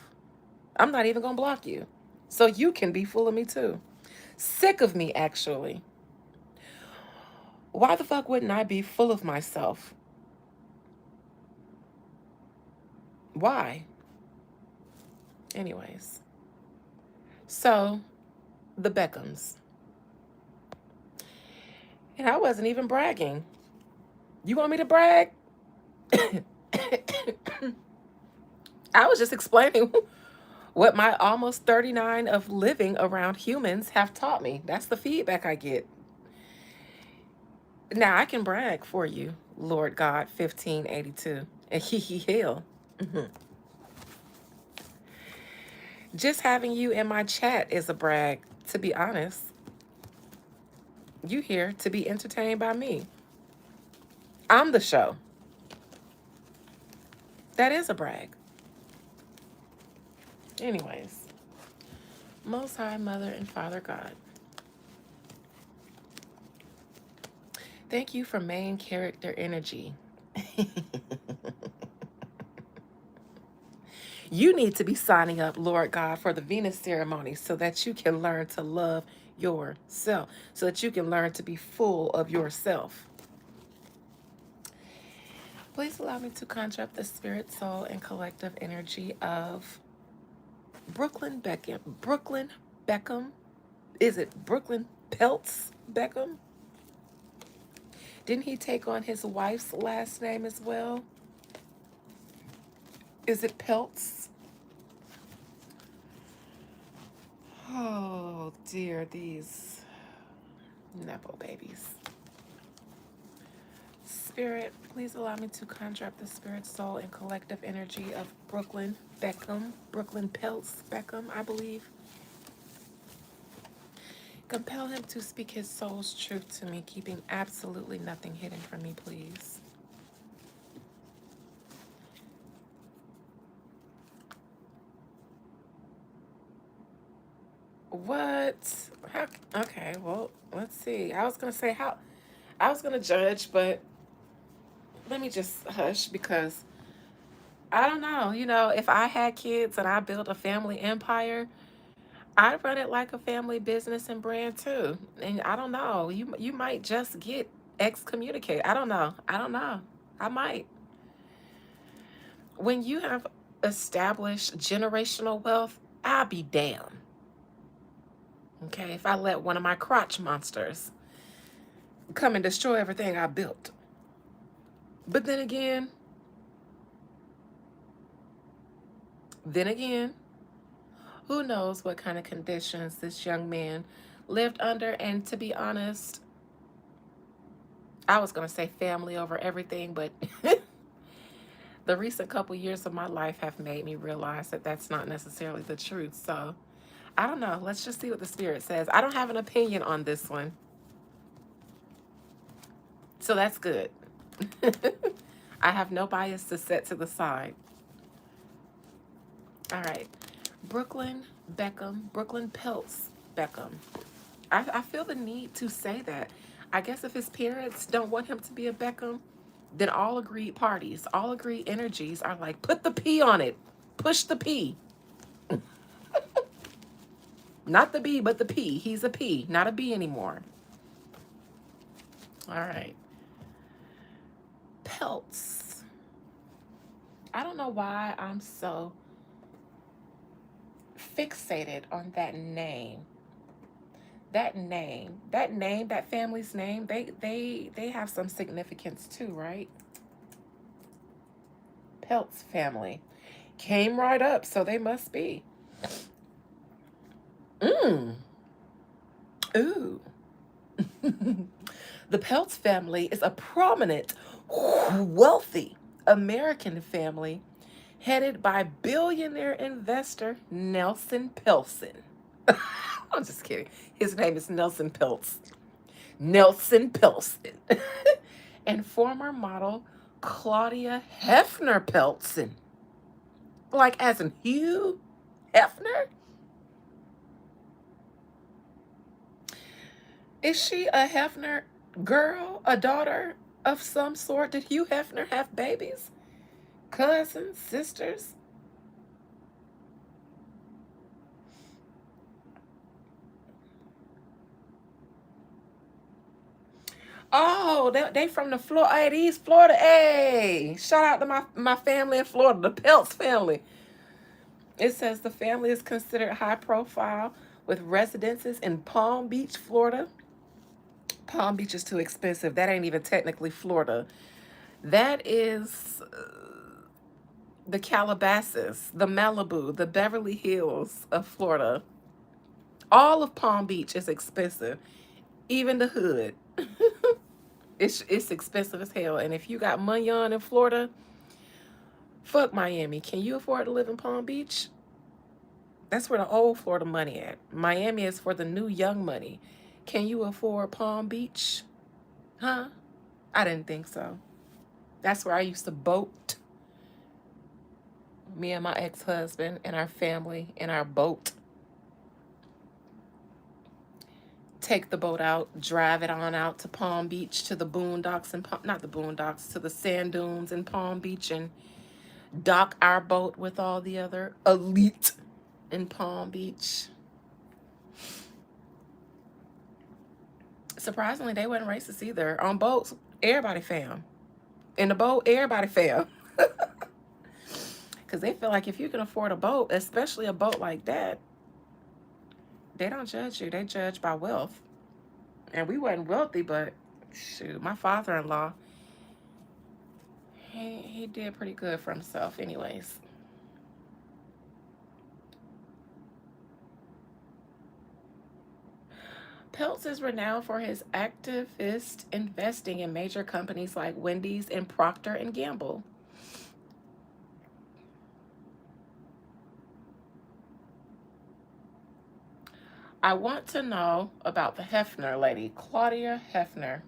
I'm not even going to block you. So you can be full of me too. Sick of me, actually. Why the fuck wouldn't I be full of myself? Why? Anyways, so the Beckhams. And I wasn't even bragging. You want me to brag? I was just explaining what my almost 39 of living around humans have taught me. That's the feedback I get. Now I can brag for you, Lord God 1582. And he hell. Mhm. Just having you in my chat is a brag, to be honest. You here to be entertained by me. I'm the show. That is a brag. Anyways, Most High Mother and Father God, thank you for main character energy. You need to be signing up, Lord God, for the Venus ceremony so that you can learn to love yourself, so that you can learn to be full of yourself. Please allow me to conjure up the spirit, soul, and collective energy of Brooklyn Beckham. Brooklyn Beckham? Is it Brooklyn Peltz Beckham? Didn't he take on his wife's last name as well? Is it Peltz? Oh dear, these Nepo babies. Spirit, please allow me to conjure up the spirit, soul, and collective energy of Brooklyn Beckham. Brooklyn Peltz Beckham, I believe. Compel him to speak his soul's truth to me, keeping absolutely nothing hidden from me, please. What? How? Okay, well, let's see. I was going to say how. I was going to judge, but let me just hush because I don't know. If I had kids and I built a family empire, I'd run it like a family business and brand too. And I don't know. You might just get excommunicated. I don't know. I don't know. I might. When you have established generational wealth, I'll be damned. Okay, if I let one of my crotch monsters come and destroy everything I built. But then again, who knows what kind of conditions this young man lived under. And to be honest, I was going to say family over everything, but the recent couple years of my life have made me realize that that's not necessarily the truth. So I don't know. Let's just see what the spirit says. I don't have an opinion on this one. So that's good. I have no bias to set to the side. All right. Brooklyn Beckham, Brooklyn Peltz Beckham. I feel the need to say that. I guess if his parents don't want him to be a Beckham, then all agreed parties, all agreed energies are like, put the P on it. Push the P. Not the B, but the P. He's a P, not a B anymore. All right. Peltz. I don't know why I'm so fixated on that name. That family's name, they have some significance too, right? Peltz family. Came right up, so they must be. Mmm. The Peltz family is a prominent, wealthy American family headed by billionaire investor Nelson Peltz. I'm just kidding. His name is Nelson Peltz. Nelson Peltz. And former model Claudia Hefner Peltz. Like as in Hugh Hefner? Is she a Hefner girl, a daughter of some sort? Did Hugh Hefner have babies? Cousins, sisters? Oh, they from the Florida. Hey, these Florida. Hey, shout out to my family in Florida, the Peltz family. It says the family is considered high profile with residences in Palm Beach, Florida. Palm Beach is too expensive. That ain't even technically Florida. That is the Calabasas, the Malibu, the Beverly Hills of Florida. All of Palm Beach is expensive. Even the hood. It's expensive as hell. And if you got money on in Florida, fuck Miami. Can you afford to live in Palm Beach? That's where the old Florida money at. Miami is for the new young money. Can you afford Palm Beach? Huh? I didn't think so. That's where I used to boat. Me and my ex-husband and our family in our boat. Take the boat out, drive it on out to Palm Beach, to the boondocks and not the boondocks, to the sand dunes in Palm Beach, and dock our boat with all the other elite in Palm Beach. Surprisingly, they weren't racist either. On boats, everybody fam. In the boat, everybody fam. Because they feel like if you can afford a boat, especially a boat like that, they don't judge you. They judge by wealth. And we wasn't wealthy, but shoot, my father-in-law, he did pretty good for himself anyways. Peltz is renowned for his activist investing in major companies like Wendy's and Procter & Gamble. I want to know about the Hefner lady, Claudia Hefner.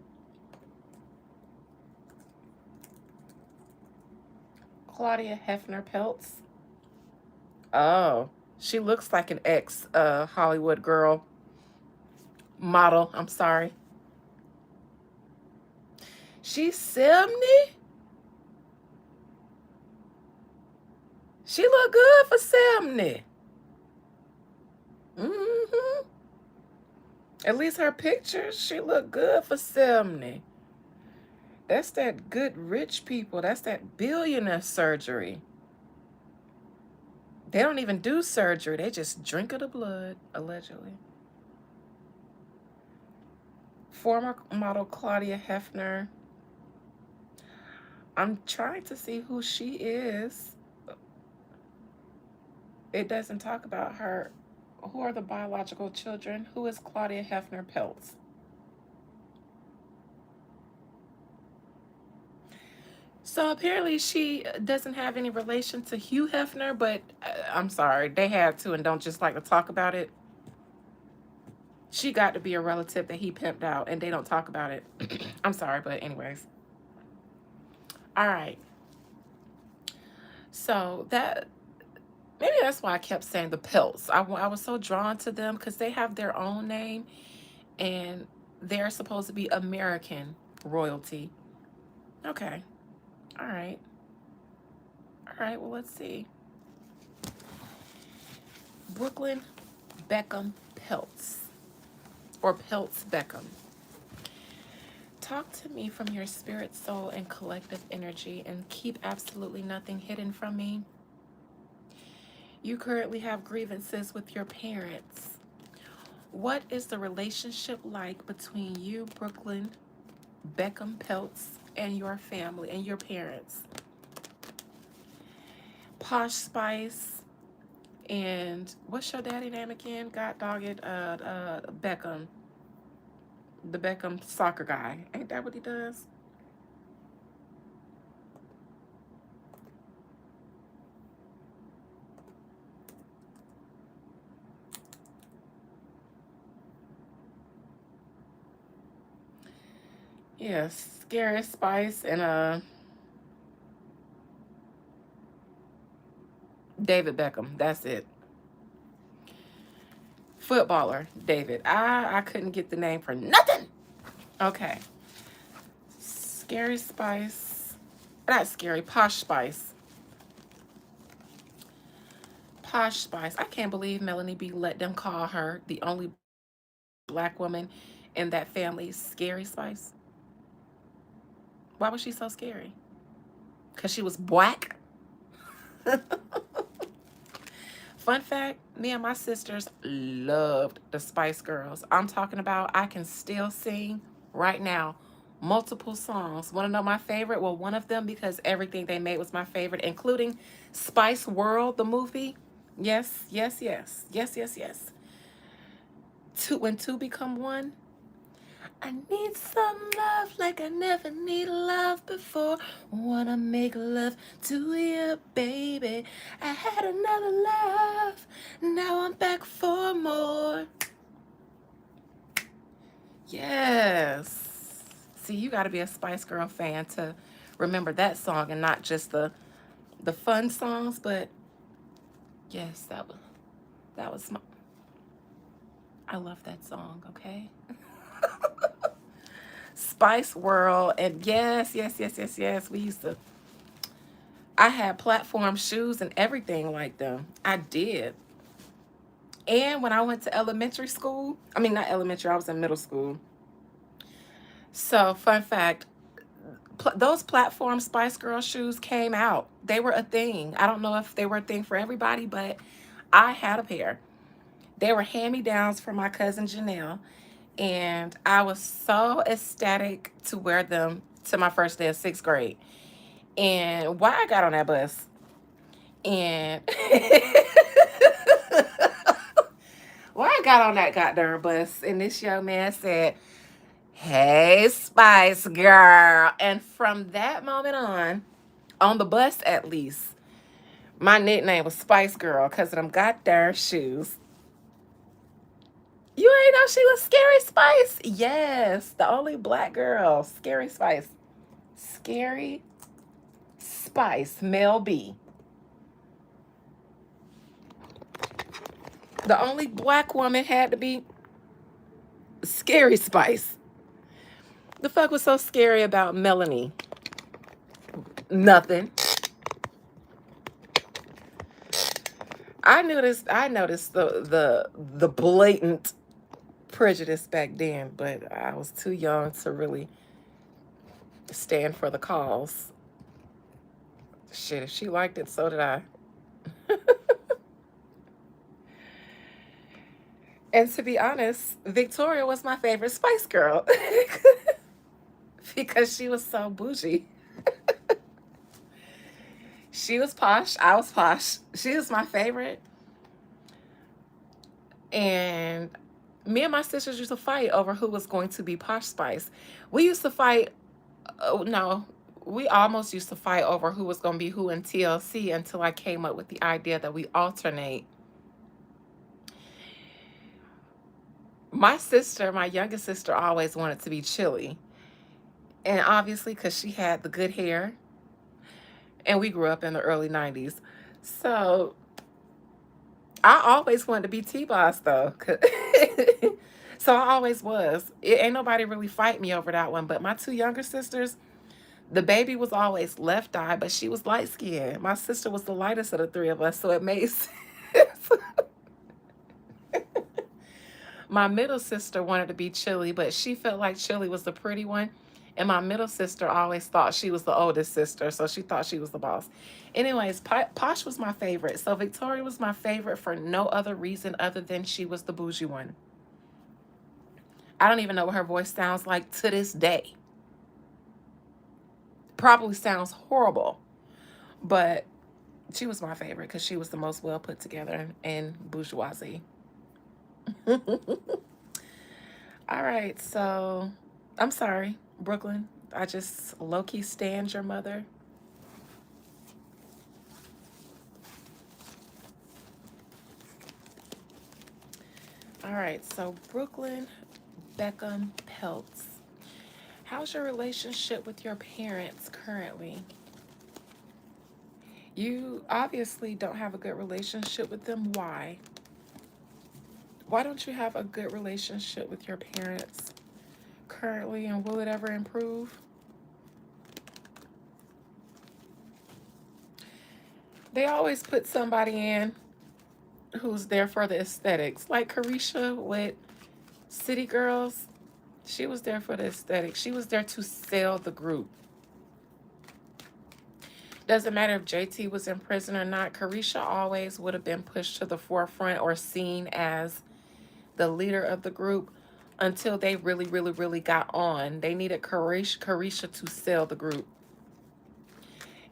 Claudia Hefner Peltz. Oh, she looks like an ex Hollywood girl. Model, I'm sorry. She's 70? She look good for 70. Mm-hmm. At least her pictures, she look good for 70. That's that good rich people. That's that billionaire surgery. They don't even do surgery. They just drink of the blood, allegedly. Former model Claudia Hefner. I'm trying to see who she is. It doesn't talk about her. Who are the biological children? Who is Claudia Hefner Peltz? So apparently she doesn't have any relation to Hugh Hefner, but I'm sorry, they had to and don't just like to talk about it. She got to be a relative that he pimped out and they don't talk about it. I'm sorry, but anyways. All right. So maybe that's why I kept saying the Peltz. I was so drawn to them because they have their own name and they're supposed to be American royalty. Okay. All right. All right. Well, let's see. Brooklyn Beckham Peltz, or Peltz Beckham. Talk to me from your spirit, soul, and collective energy and keep absolutely nothing hidden from me. You currently have grievances with your parents. What is the relationship like between you, Brooklyn Beckham Peltz, and your family and your parents? Posh Spice and what's your daddy name again? God dog it, Beckham. The Beckham soccer guy. Ain't that what he does? Yes, Scary Spice and David Beckham. That's it. Footballer David. I couldn't get the name for nothing. Okay. Scary Spice. Not scary. Posh Spice. Posh Spice. I can't believe Melanie B let them call her the only black woman in that family Scary Spice. Why was she so scary? Because she was black? Fun fact, me and my sisters loved the Spice Girls. I'm talking about I can still sing right now multiple songs. Want to know my favorite? Well, one of them because everything they made was my favorite, including Spice World, the movie. Yes, yes, yes. Yes, yes, yes. Two, when two become one. I need some love like I never need love before. Wanna make love to you, baby. I had another love. Now I'm back for more. Yes. See, you gotta be a Spice Girl fan to remember that song and not just the fun songs, but yes, that was my I love that song, okay? Spice World and yes, yes, yes, yes, yes. We used to I had platform shoes and everything like them. I did. And when I went to elementary school, I mean, not elementary, I was in middle school. So, fun fact, those platform Spice Girl shoes came out. They were a thing. I don't know if they were a thing for everybody, but I had a pair. They were hand me downs from my cousin Janelle. And I was so ecstatic to wear them to my first day of sixth grade. And why I got on that bus and well, I got on that goddamn bus, and this young man said, "Hey, Spice Girl." And from that moment on the bus at least, my nickname was Spice Girl because of them goddamn shoes. You ain't know she was Scary Spice? Yes, the only black girl, Scary Spice. Scary Spice, Mel B. The only black woman had to be Scary Spice. The fuck was so scary about Melanie? Nothing. I noticed. I noticed the blatant prejudice back then, but I was too young to really stand for the cause. Shit, if she liked it, so did I. And to be honest, Victoria was my favorite Spice Girl because she was so bougie. She was posh. I was posh. She was my favorite. And me and my sisters used to fight over who was going to be Posh Spice. We used to fight. Oh, no, we almost used to fight over who was going to be who in TLC until I came up with the idea that we alternate. My sister, my youngest sister, always wanted to be Chili. And obviously, because she had the good hair, and we grew up in the early 90s. So I always wanted to be T-Boss, though. So I always was. It ain't nobody really fight me over that one. But my two younger sisters, the baby was always left eye, but she was light skinned. My sister was the lightest of the three of us, so it made sense. My middle sister wanted to be Chili, but she felt like Chili was the pretty one. And my middle sister always thought she was the oldest sister, so she thought she was the boss. Anyways, Posh was my favorite. So Victoria was my favorite for no other reason other than she was the bougie one. I don't even know what her voice sounds like to this day. Probably sounds horrible, but she was my favorite because she was the most well put together and bourgeoisie. All right, so I'm sorry, Brooklyn. I just low key stand your mother. All right, so Brooklyn Beckham Peltz. How's your relationship with your parents currently? You obviously don't have a good relationship with them. Why? Why don't you have a good relationship with your parents currently, and will it ever improve? They always put somebody in who's there for the aesthetics, like Carisha with City Girls. She was there for the aesthetics. She was there to sell the group. Doesn't matter if JT was in prison or not, Carisha always would have been pushed to the forefront or seen as the leader of the group until they really, really, really got on. They needed Carisha to sell the group.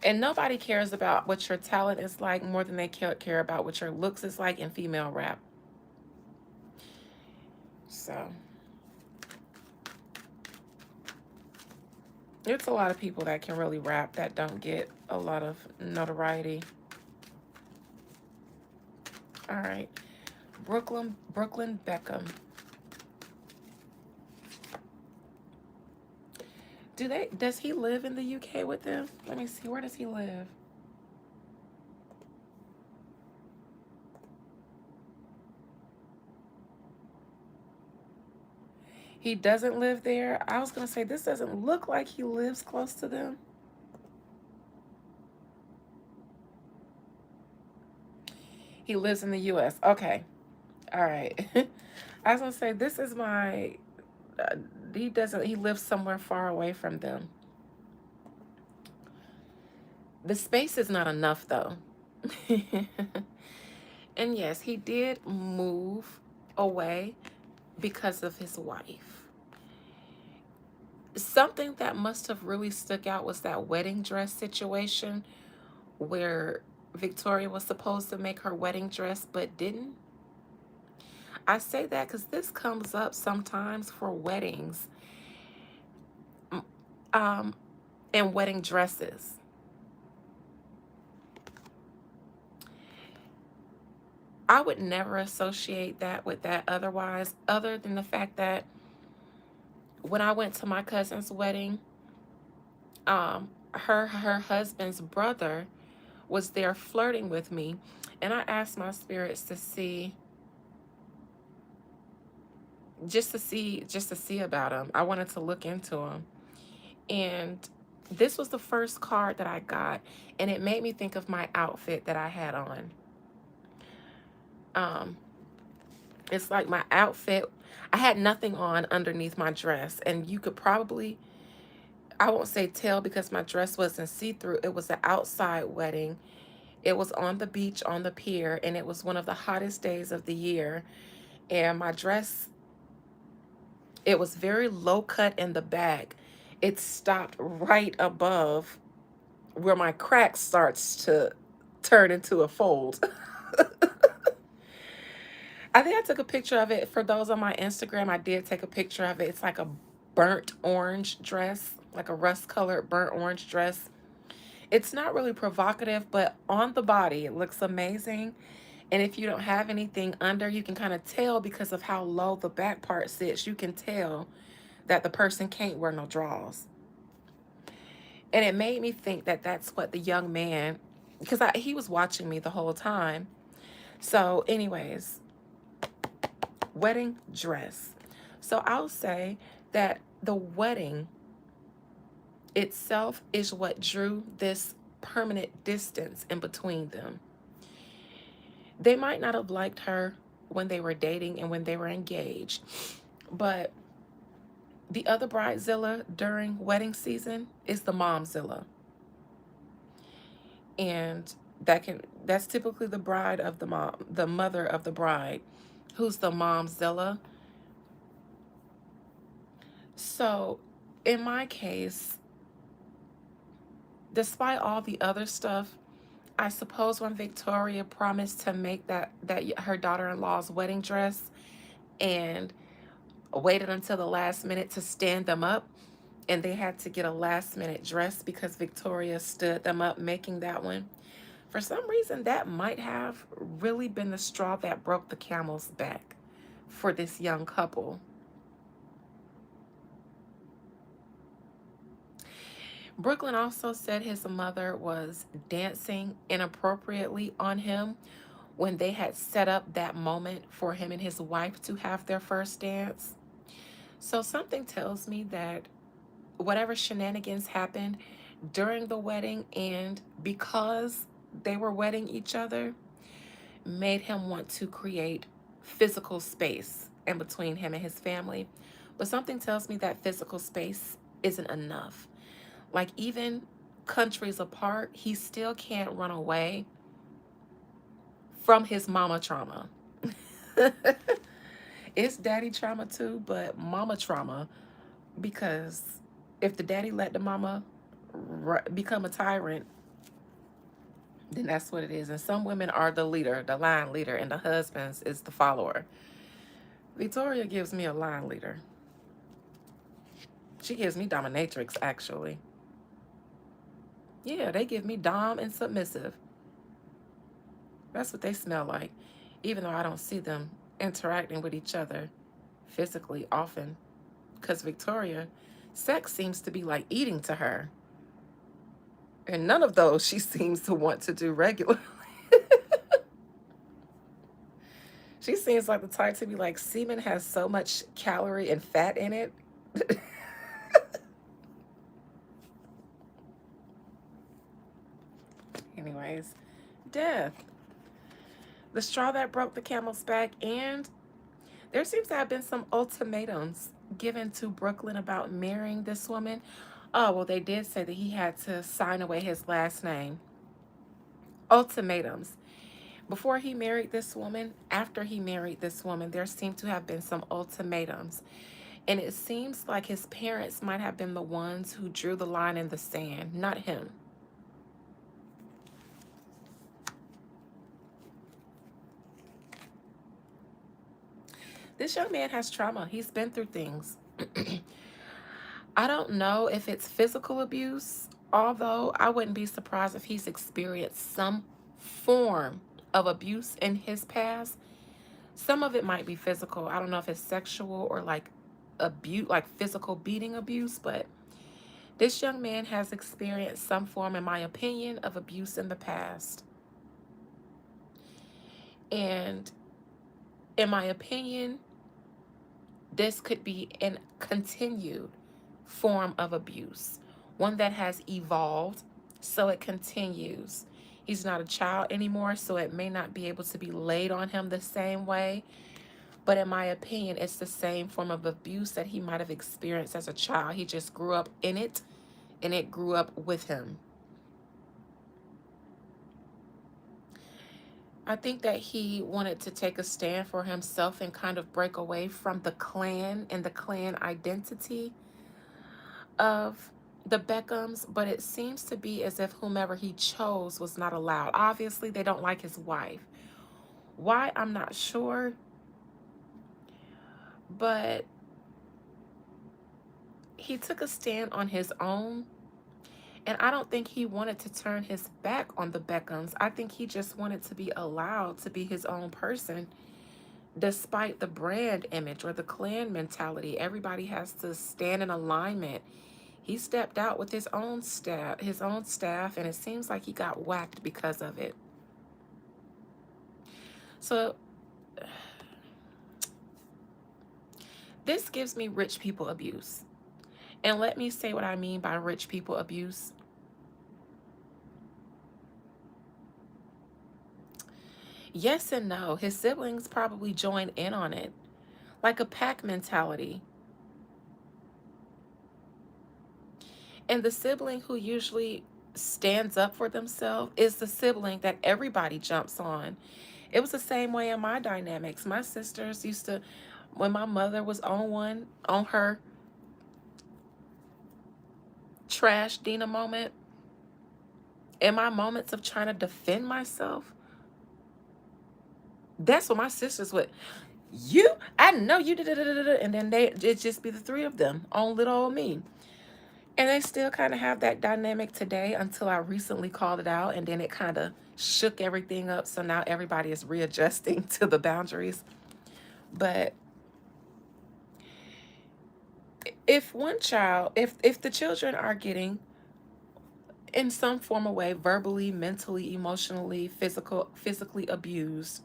And nobody cares about what your talent is like more than they care about what your looks is like in female rap. So it's a lot of people that can really rap that don't get a lot of notoriety. All right. Brooklyn Beckham. Does he live in the UK with them? Let me see. Where does he live? He doesn't live there. I was gonna say this doesn't look like he lives close to them. He lives in the US. Okay. All right. I was gonna say this is my uh, he lives somewhere far away from them. The space is not enough though. And yes, he did move away because of his wife. Something that must have really stuck out was that wedding dress situation where Victoria was supposed to make her wedding dress but didn't. I say that because this comes up sometimes for weddings, um, and wedding dresses. I would never associate that with that otherwise, other than the fact that when I went to my cousin's wedding, her husband's brother was there flirting with me, and I asked my spirits to see, just to see about him. I wanted to look into him, and this was the first card that I got, and it made me think of my outfit that I had on. Um, it's like my outfit. I had nothing on underneath my dress, and you could probably, I won't say tell because my dress wasn't see-through. It was an outside wedding. It was on the beach on the pier, and it was one of the hottest days of the year. And my dress, it was very low cut in the back. It stopped right above where my crack starts to turn into a fold. I think I took a picture of it. For those on my Instagram, I did take a picture of it. It's like a burnt orange dress, like a rust colored burnt orange dress. It's not really provocative, but on the body, it looks amazing. And if you don't have anything under, you can kind of tell because of how low the back part sits. You can tell that the person can't wear no drawers. And it made me think that that's what the young man, because he was watching me the whole time. So, anyways, wedding dress. So I'll say that the wedding itself is what drew this permanent distance in between them. They might not have liked her when they were dating and when they were engaged, but the other bridezilla during wedding season is the momzilla. And that's typically the bride of the mom, the mother of the bride, who's the momzilla. So in my case, despite all the other stuff, I suppose when Victoria promised to make that her daughter-in-law's wedding dress, and waited until the last minute to stand them up, and they had to get a last minute dress because Victoria stood them up making that one. For some reason, that might have really been the straw that broke the camel's back for this young couple. Brooklyn also said his mother was dancing inappropriately on him when they had set up that moment for him and his wife to have their first dance. So something tells me that whatever shenanigans happened during the wedding and because they were wedding each other made him want to create physical space in between him and his family. But something tells me that physical space isn't enough. Like, even countries apart, he still can't run away from his mama trauma. It's daddy trauma too, but mama trauma, because if the daddy let the mama become a tyrant, then that's what it is. And some women are the leader, the line leader, and the husbands is the follower. Victoria gives me a line leader. She gives me dominatrix, actually. Yeah, they give me dom and submissive. That's what they smell like, even though I don't see them interacting with each other physically often. Because Victoria, sex seems to be like eating to her. And none of those she seems to want to do regularly. She seems like the type to be like, semen has so much calorie and fat in it. Anyways, death. The straw that broke the camel's back, and there seems to have been some ultimatums given to Brooklyn about marrying this woman. Oh, well, they did say that he had to sign away his last name. Ultimatums. Before he married this woman, after he married this woman, there seemed to have been some ultimatums. And it seems like his parents might have been the ones who drew the line in the sand, not him. This young man has trauma. He's been through things. I don't know if it's physical abuse, although I wouldn't be surprised if he's experienced some form of abuse in his past. Some of it might be physical. I don't know if it's sexual or like abuse, like physical beating abuse, but this young man has experienced some form, in my opinion, of abuse in the past. And in my opinion, this could be a continued form of abuse, one that has evolved, so it continues. He's not a child anymore, so it may not be able to be laid on him the same way. But in my opinion, it's the same form of abuse that he might have experienced as a child. He just grew up in it, and it grew up with him. I think that he wanted to take a stand for himself and kind of break away from the clan and the clan identity of the Beckhams, but it seems to be as if whomever he chose was not allowed. Obviously, they don't like his wife. Why? I'm not sure. But he took a stand on his own. And I don't think he wanted to turn his back on the Beckhams. I think he just wanted to be allowed to be his own person, despite the brand image or the clan mentality. Everybody has to stand in alignment. He stepped out with his own staff, and it seems like he got whacked because of it. So this gives me rich people abuse. And let me say what I mean by rich people abuse. Yes and no. His siblings probably joined in on it, like a pack mentality. And the sibling who usually stands up for themselves is the sibling that everybody jumps on. It was the same way in my dynamics. My sisters used to, when my mother was on her trash Dina moment, in my moments of trying to defend myself, that's what my sisters would. I know you did it, and then it just be the three of them on little old me. And they still kind of have that dynamic today until I recently called it out, and then it kind of shook everything up. So now everybody is readjusting to the boundaries. But if one child, if the children are getting in some form of way verbally, mentally, emotionally, physically abused,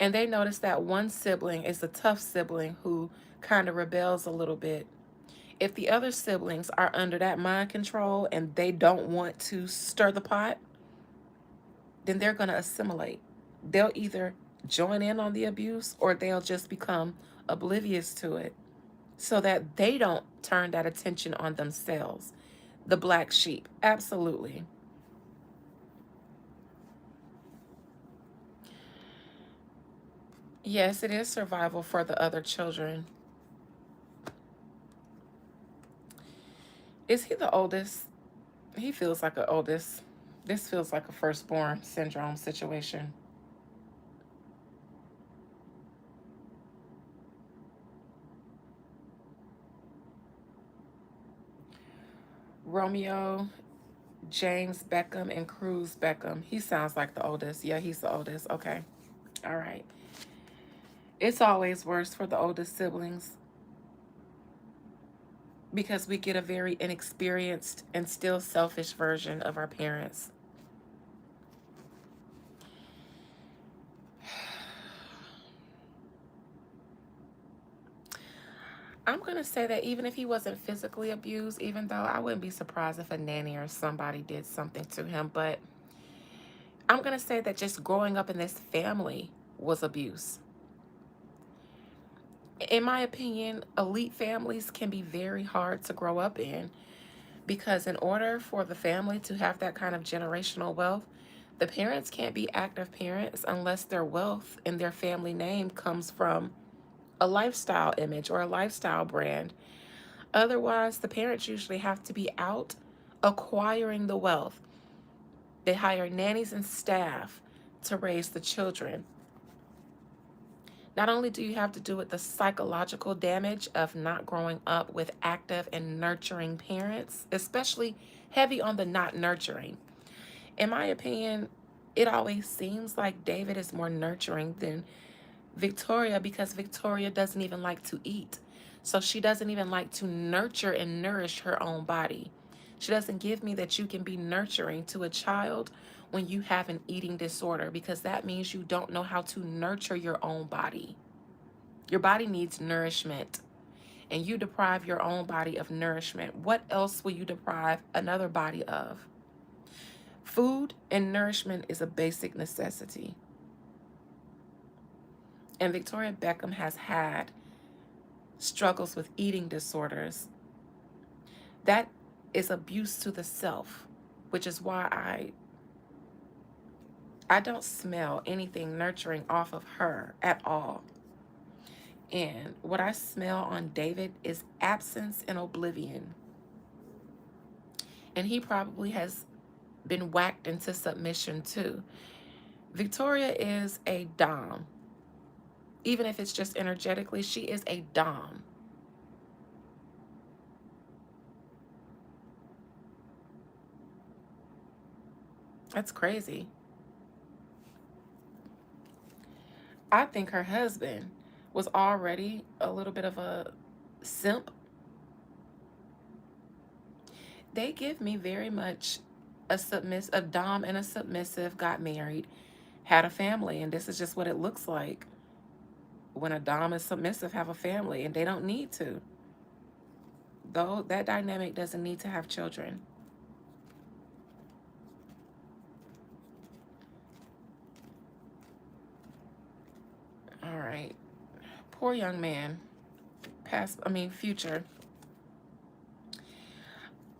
and they notice that one sibling is a tough sibling who kind of rebels a little bit, if the other siblings are under that mind control and they don't want to stir the pot, then they're going to assimilate. They'll either join in on the abuse or they'll just become oblivious to it so that they don't turn that attention on themselves. The black sheep, absolutely. Yes, it is survival for the other children. Is he the oldest? He feels like an oldest. This feels like a firstborn syndrome situation. Romeo, James Beckham, and Cruz Beckham. He sounds like the oldest. Yeah, he's the oldest. Okay. All right. It's always worse for the oldest siblings because we get a very inexperienced and still selfish version of our parents. I'm going to say that even if he wasn't physically abused, even though I wouldn't be surprised if a nanny or somebody did something to him, but I'm going to say that just growing up in this family was abuse. In my opinion, elite families can be very hard to grow up in because, in order for the family to have that kind of generational wealth, the parents can't be active parents unless their wealth and their family name comes from a lifestyle image or a lifestyle brand. Otherwise, the parents usually have to be out acquiring the wealth. They hire nannies and staff to raise the children. Not only do you have to do with the psychological damage of not growing up with active and nurturing parents, especially heavy on the not nurturing. In my opinion, it always seems like David is more nurturing than Victoria because Victoria doesn't even like to eat. So she doesn't even like to nurture and nourish her own body. She doesn't give me that you can be nurturing to a child when you have an eating disorder because that means you don't know how to nurture your own body. Your body needs nourishment, and you deprive your own body of nourishment. What else will you deprive another body of? Food and nourishment is a basic necessity. And Victoria Beckham has had struggles with eating disorders. That is abuse to the self, which is why I don't smell anything nurturing off of her at all. And what I smell on David is absence and oblivion. And he probably has been whacked into submission too. Victoria is a dom. Even if it's just energetically, she is a dom. That's crazy. I think her husband was already a little bit of a simp. They give me very much a dom and a submissive got married, had a family, and this is just what it looks like when a dom and submissive have a family, and they don't need to. Though that dynamic doesn't need to have children. All right. Poor young man. Future.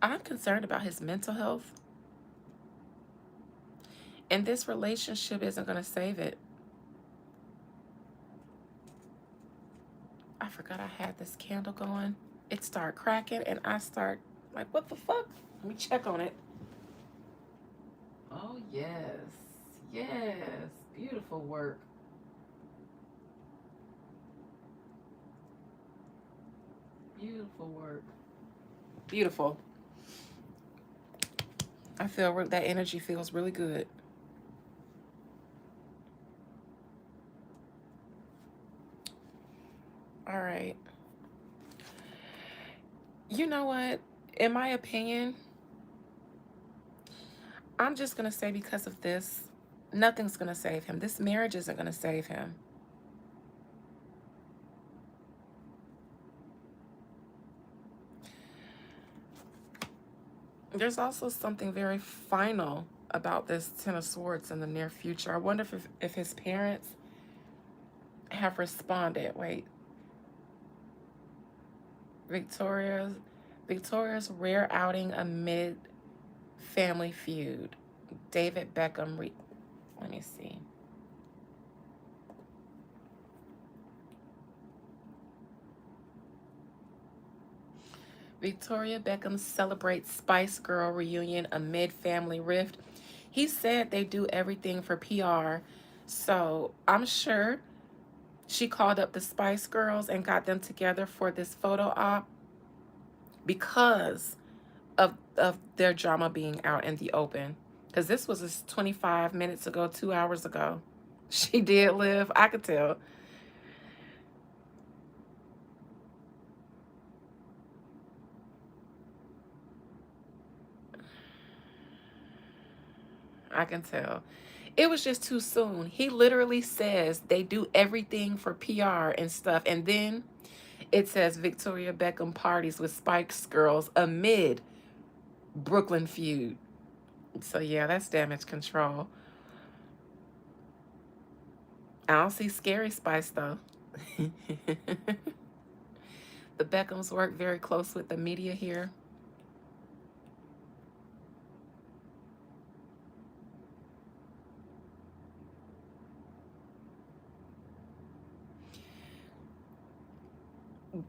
I'm concerned about his mental health, and this relationship isn't going to save it. I forgot I had this candle going. It started cracking, and I start like, what the fuck? Let me check on it. Oh, yes. Yes. Beautiful work. Beautiful work. Beautiful. I feel that energy feels really good. All right. You know what? In my opinion, I'm just going to say because of this, nothing's going to save him. This marriage isn't going to save him. There's also something very final about this Ten of Swords in the near future. I wonder if his parents have responded. Wait. Victoria's Victoria's rare outing amid family feud. David Beckham. Let me see. Victoria Beckham celebrates Spice Girl reunion amid family rift. He said they do everything for PR. So I'm sure she called up the Spice Girls and got them together for this photo op because of their drama being out in the open. Because this was just 25 minutes ago, 2 hours ago. She did live, I could tell. I can tell. It was just too soon. He literally says they do everything for PR and stuff. And then it says Victoria Beckham parties with Spice Girls amid Brooklyn feud. So yeah, that's damage control. I don't see Scary Spice though. The Beckhams work very close with the media here.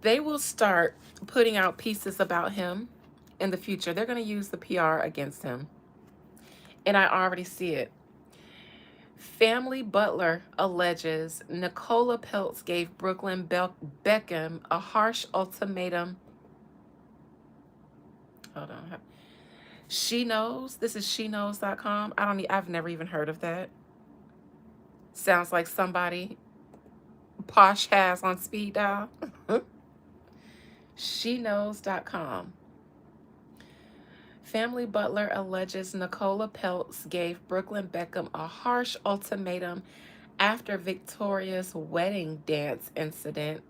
They will start putting out pieces about him in the future. They're going to use the PR against him. And I already see it. Family Butler alleges Nicola Peltz gave Brooklyn Beckham a harsh ultimatum. Hold on. She Knows. This is sheknows.com. I've never even heard of that. Sounds like somebody Posh has on speed dial. Sheknows.com. Family Butler alleges Nicola Peltz gave Brooklyn Beckham a harsh ultimatum after Victoria's wedding dance incident.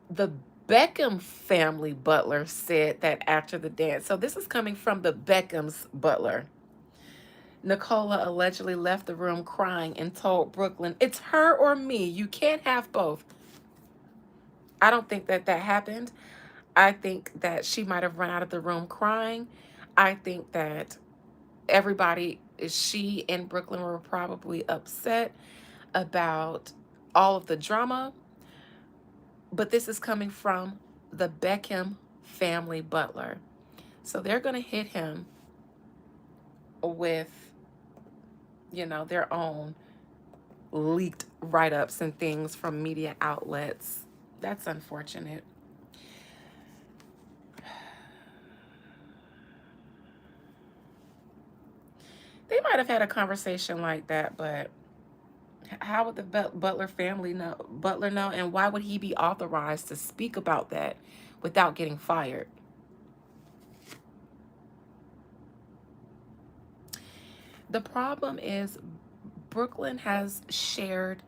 The Beckham family butler said that after the dance, so this is coming from the Beckham's butler. Nicola allegedly left the room crying and told Brooklyn, "It's her or me. You can't have both." I don't think that happened. I think that she might have run out of the room crying. I think that she and Brooklyn were probably upset about all of the drama. But this is coming from the Beckham family butler. So they're going to hit him with, their own leaked write-ups and things from media outlets. That's unfortunate. They might have had a conversation like that, but how would the Butler know, and why would he be authorized to speak about that without getting fired? The problem is Brooklyn has shared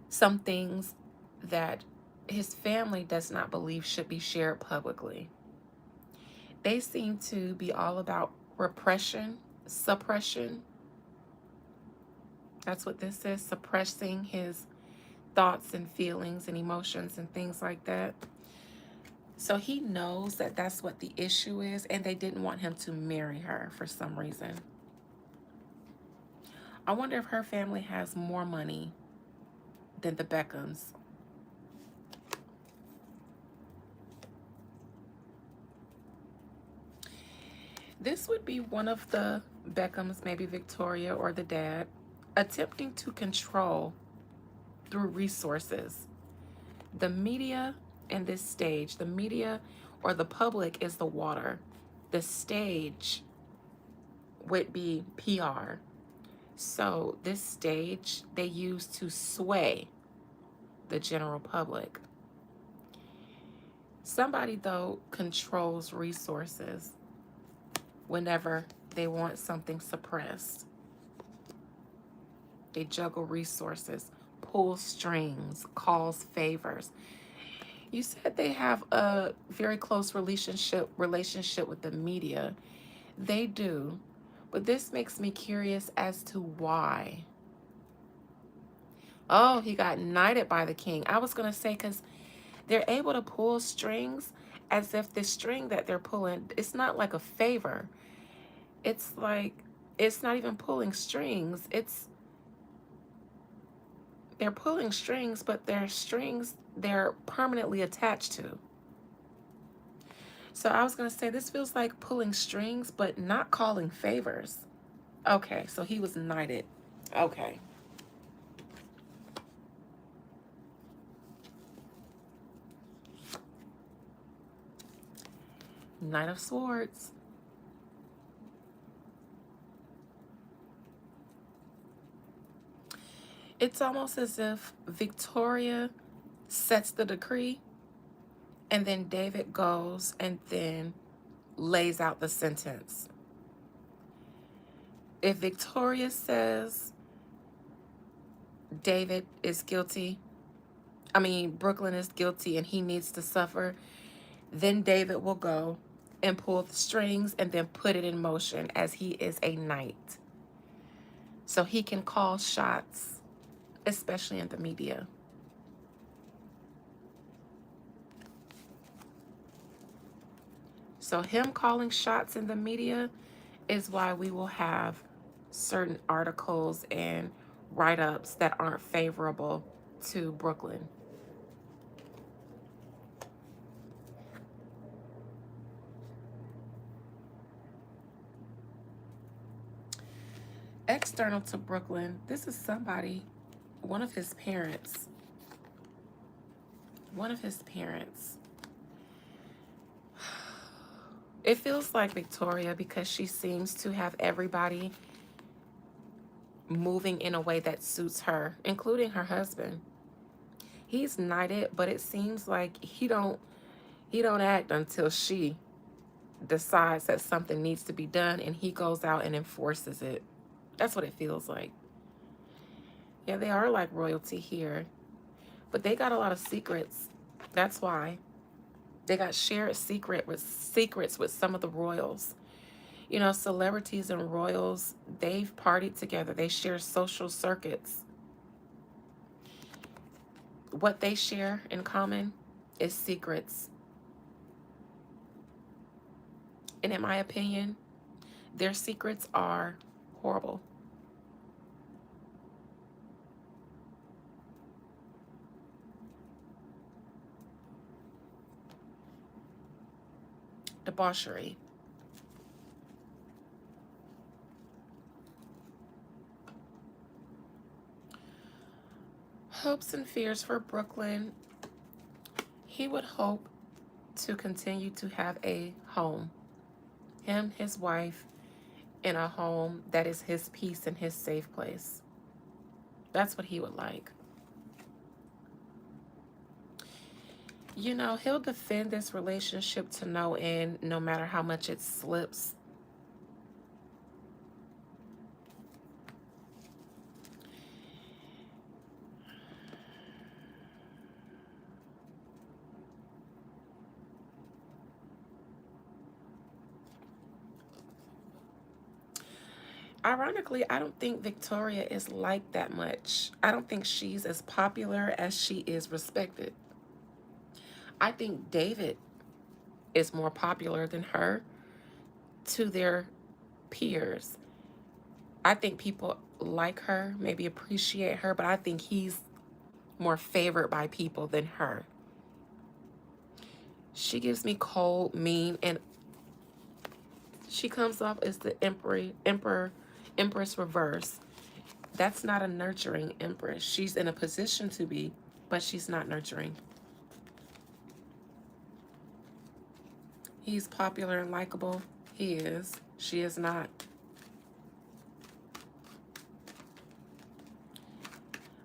some things that his family does not believe should be shared publicly. They seem to be all about repression, suppression. That's what this is, suppressing his thoughts and feelings and emotions and things like that. So he knows that that's what the issue is, and they didn't want him to marry her for some reason. I wonder if her family has more money than the Beckhams. This would be one of the Beckhams, maybe Victoria or the dad. attempting to control through resources. The media in this stage, the media or the public is the water. The stage would be PR. So this stage they use to sway the general public. Somebody, though, controls resources whenever they want something suppressed. They juggle resources, pull strings, calls favors. You said they have a very close relationship with the media. They do. But this makes me curious as to why. Oh, he got knighted by the king. I was going to say, because they're able to pull strings as if the string that they're pulling, it's not like a favor. It's like, it's not even pulling strings. They're pulling strings, but they're strings they're permanently attached to. So I was going to say, this feels like pulling strings, but not calling favors. Okay, so he was knighted. Okay. Knight of Swords. It's almost as if Victoria sets the decree and then David goes and then lays out the sentence. If Victoria says David is guilty, Brooklyn is guilty and he needs to suffer, then David will go and pull the strings and then put it in motion as he is a knight. So he can call shots, especially in the media. So him calling shots in the media is why we will have certain articles and write-ups that aren't favorable to Brooklyn. External to Brooklyn, this is somebody, one of his parents. It feels like Victoria because she seems to have everybody moving in a way that suits her, including her husband. He's knighted, but it seems like he don't act until she decides that something needs to be done and he goes out and enforces it. That's what it feels like. Yeah, they are like royalty here, but they got a lot of secrets. That's why. They got shared secrets with some of the royals. You know, celebrities and royals, they've partied together. They share social circuits. What they share in common is secrets. And in my opinion, their secrets are horrible. Debauchery. Hopes and fears for Brooklyn. He would hope to continue to have a home. Him, his wife, in a home that is his peace and his safe place. That's what he would like. You know, he'll defend this relationship to no end, no matter how much it slips. Ironically, I don't think Victoria is liked that much. I don't think she's as popular as she is respected. I think David is more popular than her to their peers. I think people like her, maybe appreciate her, but I think he's more favored by people than her. She gives me cold, mean, and she comes off as the Empress reverse. That's not a nurturing empress. She's in a position to be, but she's not nurturing. He's popular and likable. He is. She is not.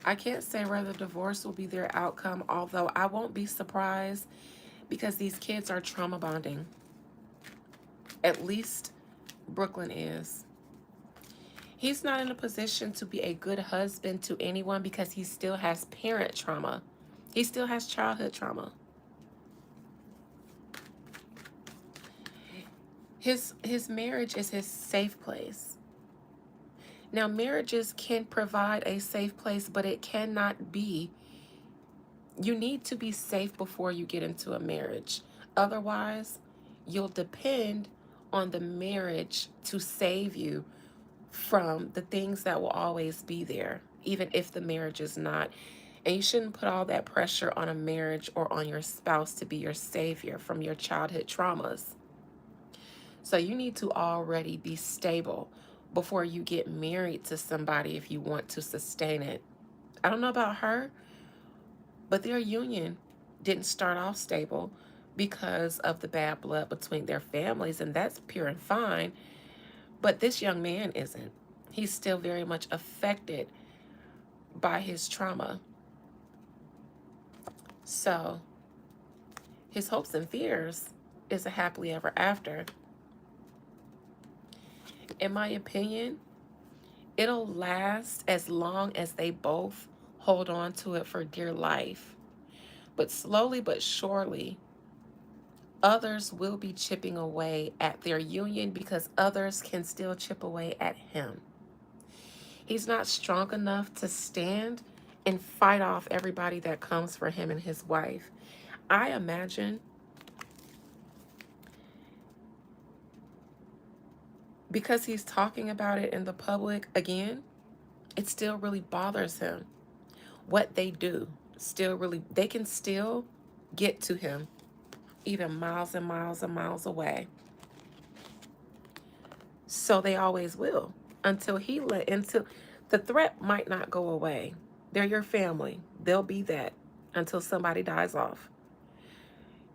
I can't say whether divorce will be their outcome, although I won't be surprised because these kids are trauma bonding. At least Brooklyn is. He's not in a position to be a good husband to anyone because he still has parent trauma. He still has childhood trauma. His marriage is his safe place. Now, marriages can provide a safe place, but it cannot be. You need to be safe before you get into a marriage. Otherwise, you'll depend on the marriage to save you from the things that will always be there, even if the marriage is not. And you shouldn't put all that pressure on a marriage or on your spouse to be your savior from your childhood traumas. So you need to already be stable before you get married to somebody if you want to sustain it. I don't know about her, but their union didn't start off stable because of the bad blood between their families, and that's pure and fine. But this young man isn't. He's still very much affected by his trauma. So his hopes and fears is a happily ever after. In my opinion, it'll last as long as they both hold on to it for dear life. But slowly but surely, others will be chipping away at their union because others can still chip away at him. He's not strong enough to stand and fight off everybody that comes for him and his wife. I imagine because he's talking about it in the public again, it still really bothers him. What they do still really, they can still get to him even miles and miles and miles away. So they always will until the threat might not go away. They're your family. They'll be that until somebody dies off.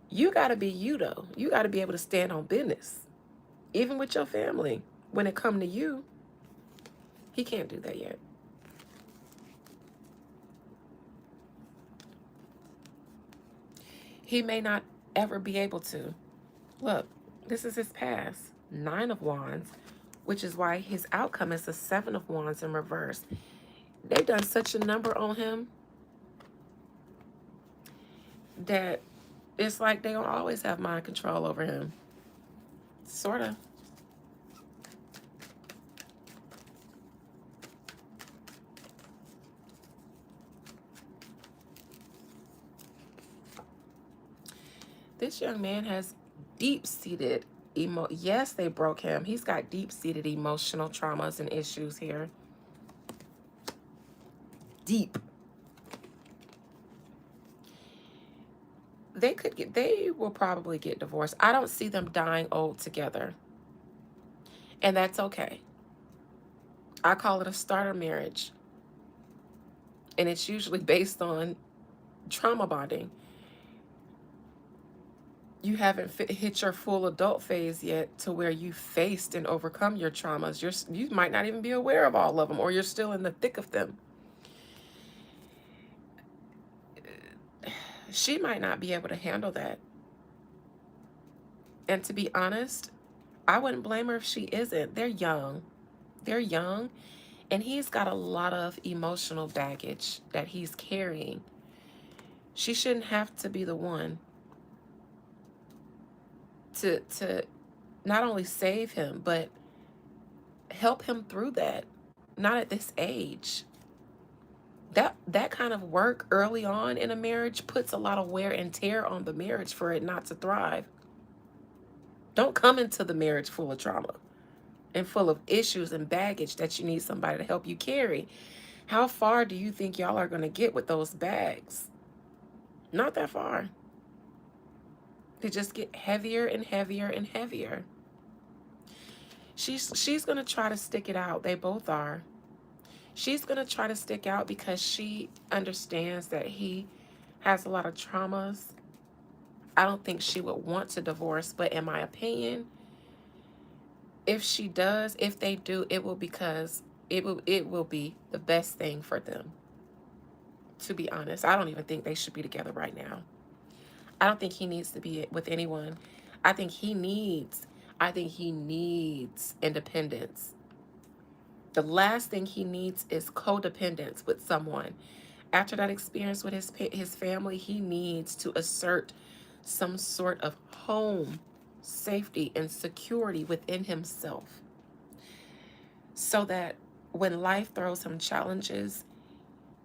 You got to be you though. You got to be able to stand on business. Even with your family, when it come to you, he can't do that yet. He may not ever be able to. Look, this is his past. 9 of Wands, which is why his outcome is the 7 of Wands in reverse. They've done such a number on him that it's like they don't always have mind control over him. Sort of. This young man has deep-seated yes, they broke him. He's got deep-seated emotional traumas and issues here. Deep. They will probably get divorced. I don't see them dying old together. And that's okay. I call it a starter marriage. And it's usually based on trauma bonding. You haven't hit your full adult phase yet to where you faced and overcome your traumas. You might not even be aware of all of them, or you're still in the thick of them. She might not be able to handle that. And to be honest, I wouldn't blame her if she isn't. They're young. They're young. And he's got a lot of emotional baggage that he's carrying. She shouldn't have to be the one to not only save him, but help him through that. Not at this age. That kind of work early on in a marriage puts a lot of wear and tear on the marriage for it not to thrive. Don't come into the marriage full of trauma and full of issues and baggage that you need somebody to help you carry. How far do you think y'all are going to get with those bags? Not that far. They just get heavier and heavier and heavier. She's going to try to stick it out. They both are. She's going to try to stick out because she understands that he has a lot of traumas. I don't think she would want to divorce, but in my opinion, if she does, if they do, it will because it will be the best thing for them. To be honest, I don't even think they should be together right now. I don't think he needs to be with anyone. I think he needs I think he needs independence. The last thing he needs is codependence with someone. After that experience with his family, he needs to assert some sort of home, safety, and security within himself so that when life throws him challenges,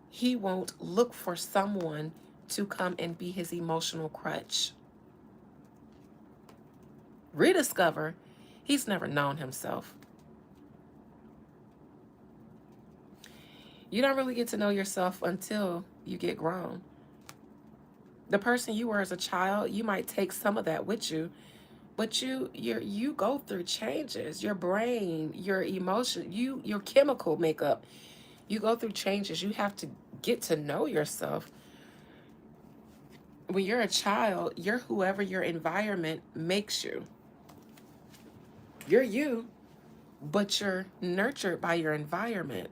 he won't look for someone to come and be his emotional crutch. Rediscover, he's never known himself. You don't really get to know yourself until you get grown. The person you were as a child, you might take some of that with you, but you go through changes. Your brain, your emotion, your chemical makeup, you go through changes. You have to get to know yourself. When you're a child, you're whoever your environment makes you. You're you, but you're nurtured by your environment.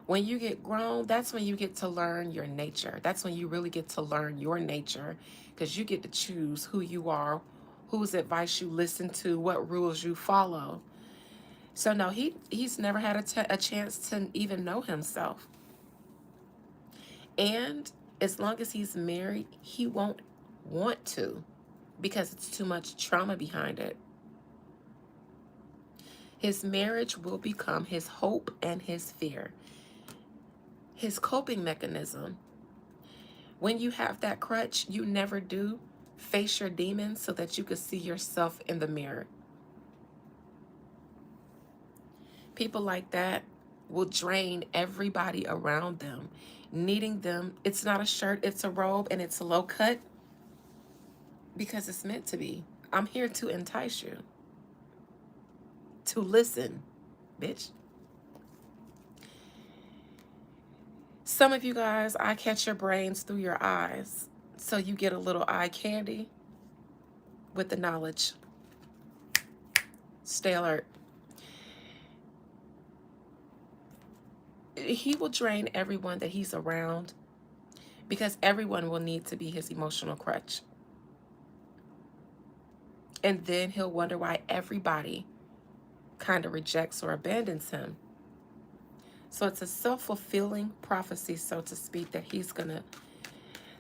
When you get grown, that's when you get to learn your nature. That's when you really get to learn your nature because you get to choose who you are, whose advice you listen to, what rules you follow. So no, he's never had a chance to even know himself. And as long as he's married, he won't want to because it's too much trauma behind it. His marriage will become his hope and his fear. His coping mechanism. When you have that crutch, you never do face your demons so that you can see yourself in the mirror. People like that will drain everybody around them, needing them. It's not a shirt, it's a robe, and it's a low cut because it's meant to be. I'm here to entice you, to listen, bitch. Some of you guys, I catch your brains through your eyes, so you get a little eye candy with the knowledge. Stay alert. He will drain everyone that he's around because everyone will need to be his emotional crutch. And then he'll wonder why everybody kind of rejects or abandons him. So it's a self-fulfilling prophecy, so to speak, that he's gonna.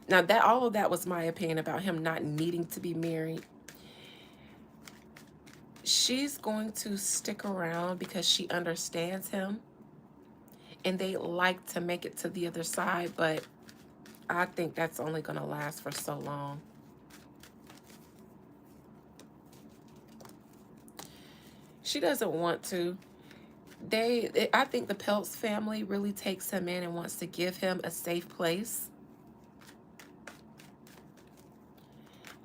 Now that all of that was my opinion about him not needing to be married. She's going to stick around because she understands him and they like to make it to the other side, but I think that's only going to last for so long. She doesn't want to. I think the Peltz family really takes him in and wants to give him a safe place.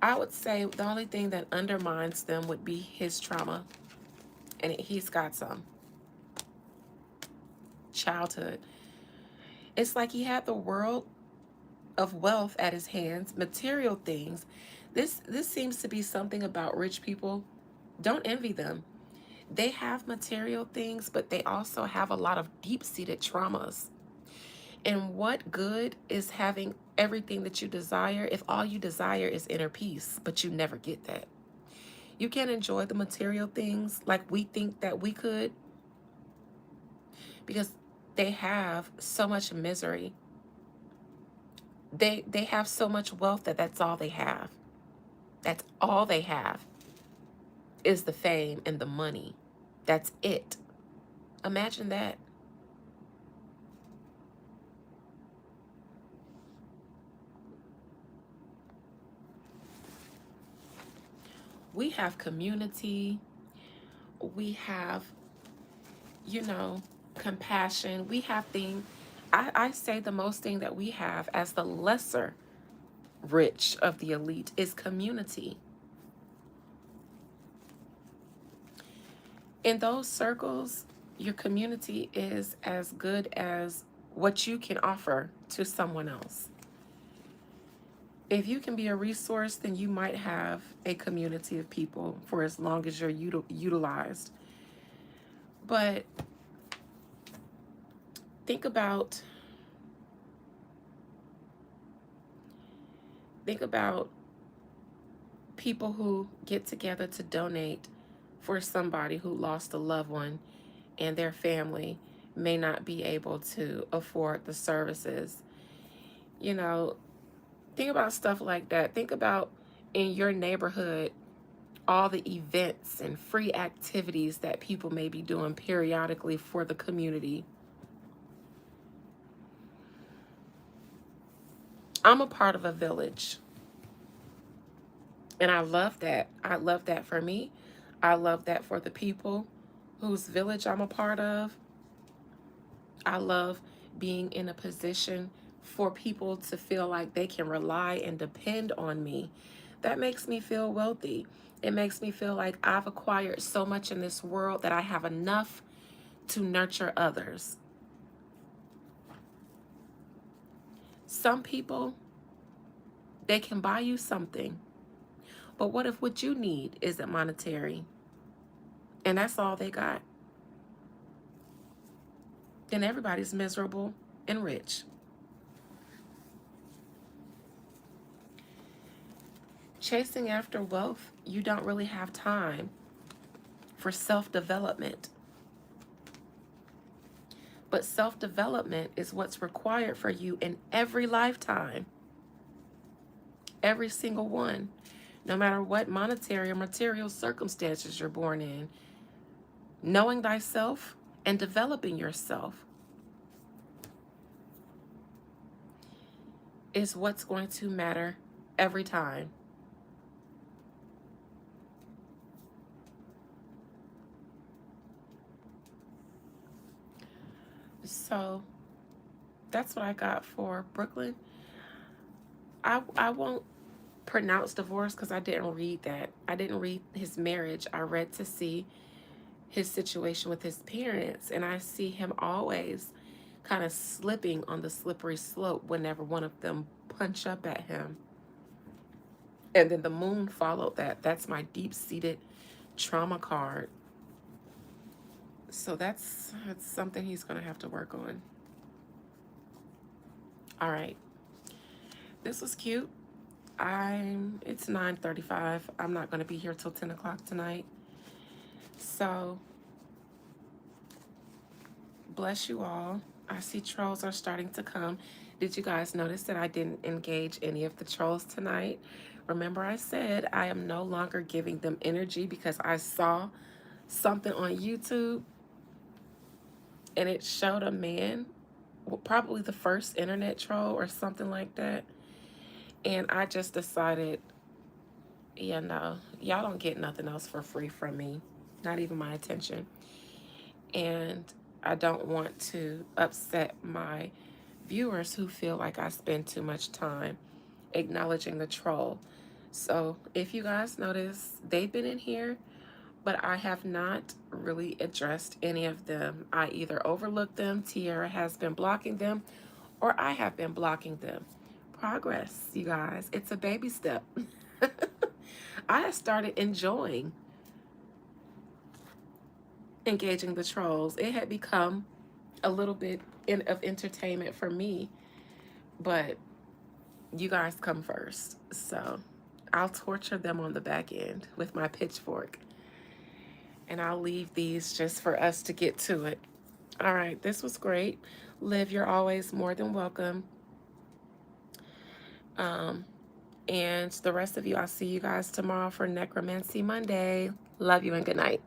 I would say the only thing that undermines them would be his trauma. And he's got some. Childhood. It's like he had the world of wealth at his hands, material things. This seems to be something about rich people. Don't envy them. They have material things, but they also have a lot of deep-seated traumas. And what good is having everything that you desire if all you desire is inner peace, but you never get that? You can't enjoy the material things like we think that we could because they have so much misery. They have so much wealth that that's all they have. That's all they have is the fame and the money. That's it. Imagine that. We have community. We have, compassion. We have things. I say the most thing that we have as the lesser rich of the elite is community. In those circles, Your community is as good as what you can offer to someone else. If you can be a resource, then you might have a community of people for as long as you're utilized. But think about think about people who get together to donate for somebody who lost a loved one and their family may not be able to afford the services. You know, think about stuff like that. Think about in your neighborhood all the events and free activities that people may be doing periodically for the community. I'm a part of a village, and I love that. I love that for me. I love that for the people whose village I'm a part of. I love being in a position for people to feel like they can rely and depend on me. That makes me feel wealthy. It makes me feel like I've acquired so much in this world that I have enough to nurture others. Some people, they can buy you something, but what if what you need isn't monetary and that's all they got? Then everybody's miserable and rich. Chasing after wealth, you don't really have time for self-development. But self-development is what's required for you in every lifetime. Every single one. No matter what monetary or material circumstances you're born in. Knowing thyself and developing yourself is what's going to matter every time. So that's what I got for Brooklyn. I won't pronounce divorce because I didn't read that. I didn't read his marriage. I read to see his situation with his parents, and I see him always kind of slipping on the slippery slope whenever one of them punch up at him. And then the moon followed that. That's my deep-seated trauma card. So that's something he's going to have to work on. All right. This was cute. It's 9:35. I'm not going to be here till 10 o'clock tonight. So bless you all. I see trolls are starting to come. Did you guys notice that I didn't engage any of the trolls tonight? Remember I said I am no longer giving them energy because I saw something on YouTube and it showed a man, probably the first internet troll or something like that. And I just decided, yeah, no, y'all don't get nothing else for free from me, not even my attention. And I don't want to upset my viewers who feel like I spend too much time acknowledging the troll. So if you guys notice, they've been in here, but I have not really addressed any of them. I either overlooked them, Tiara has been blocking them, or I have been blocking them. Progress, you guys. It's a baby step. I have started enjoying engaging the trolls. It had become a little bit of entertainment for me, but you guys come first. So I'll torture them on the back end with my pitchfork. And I'll leave these just for us to get to it. All right, this was great. Liv, you're always more than welcome. And the rest of you, I'll see you guys tomorrow for Necromancy Monday. Love you and good night.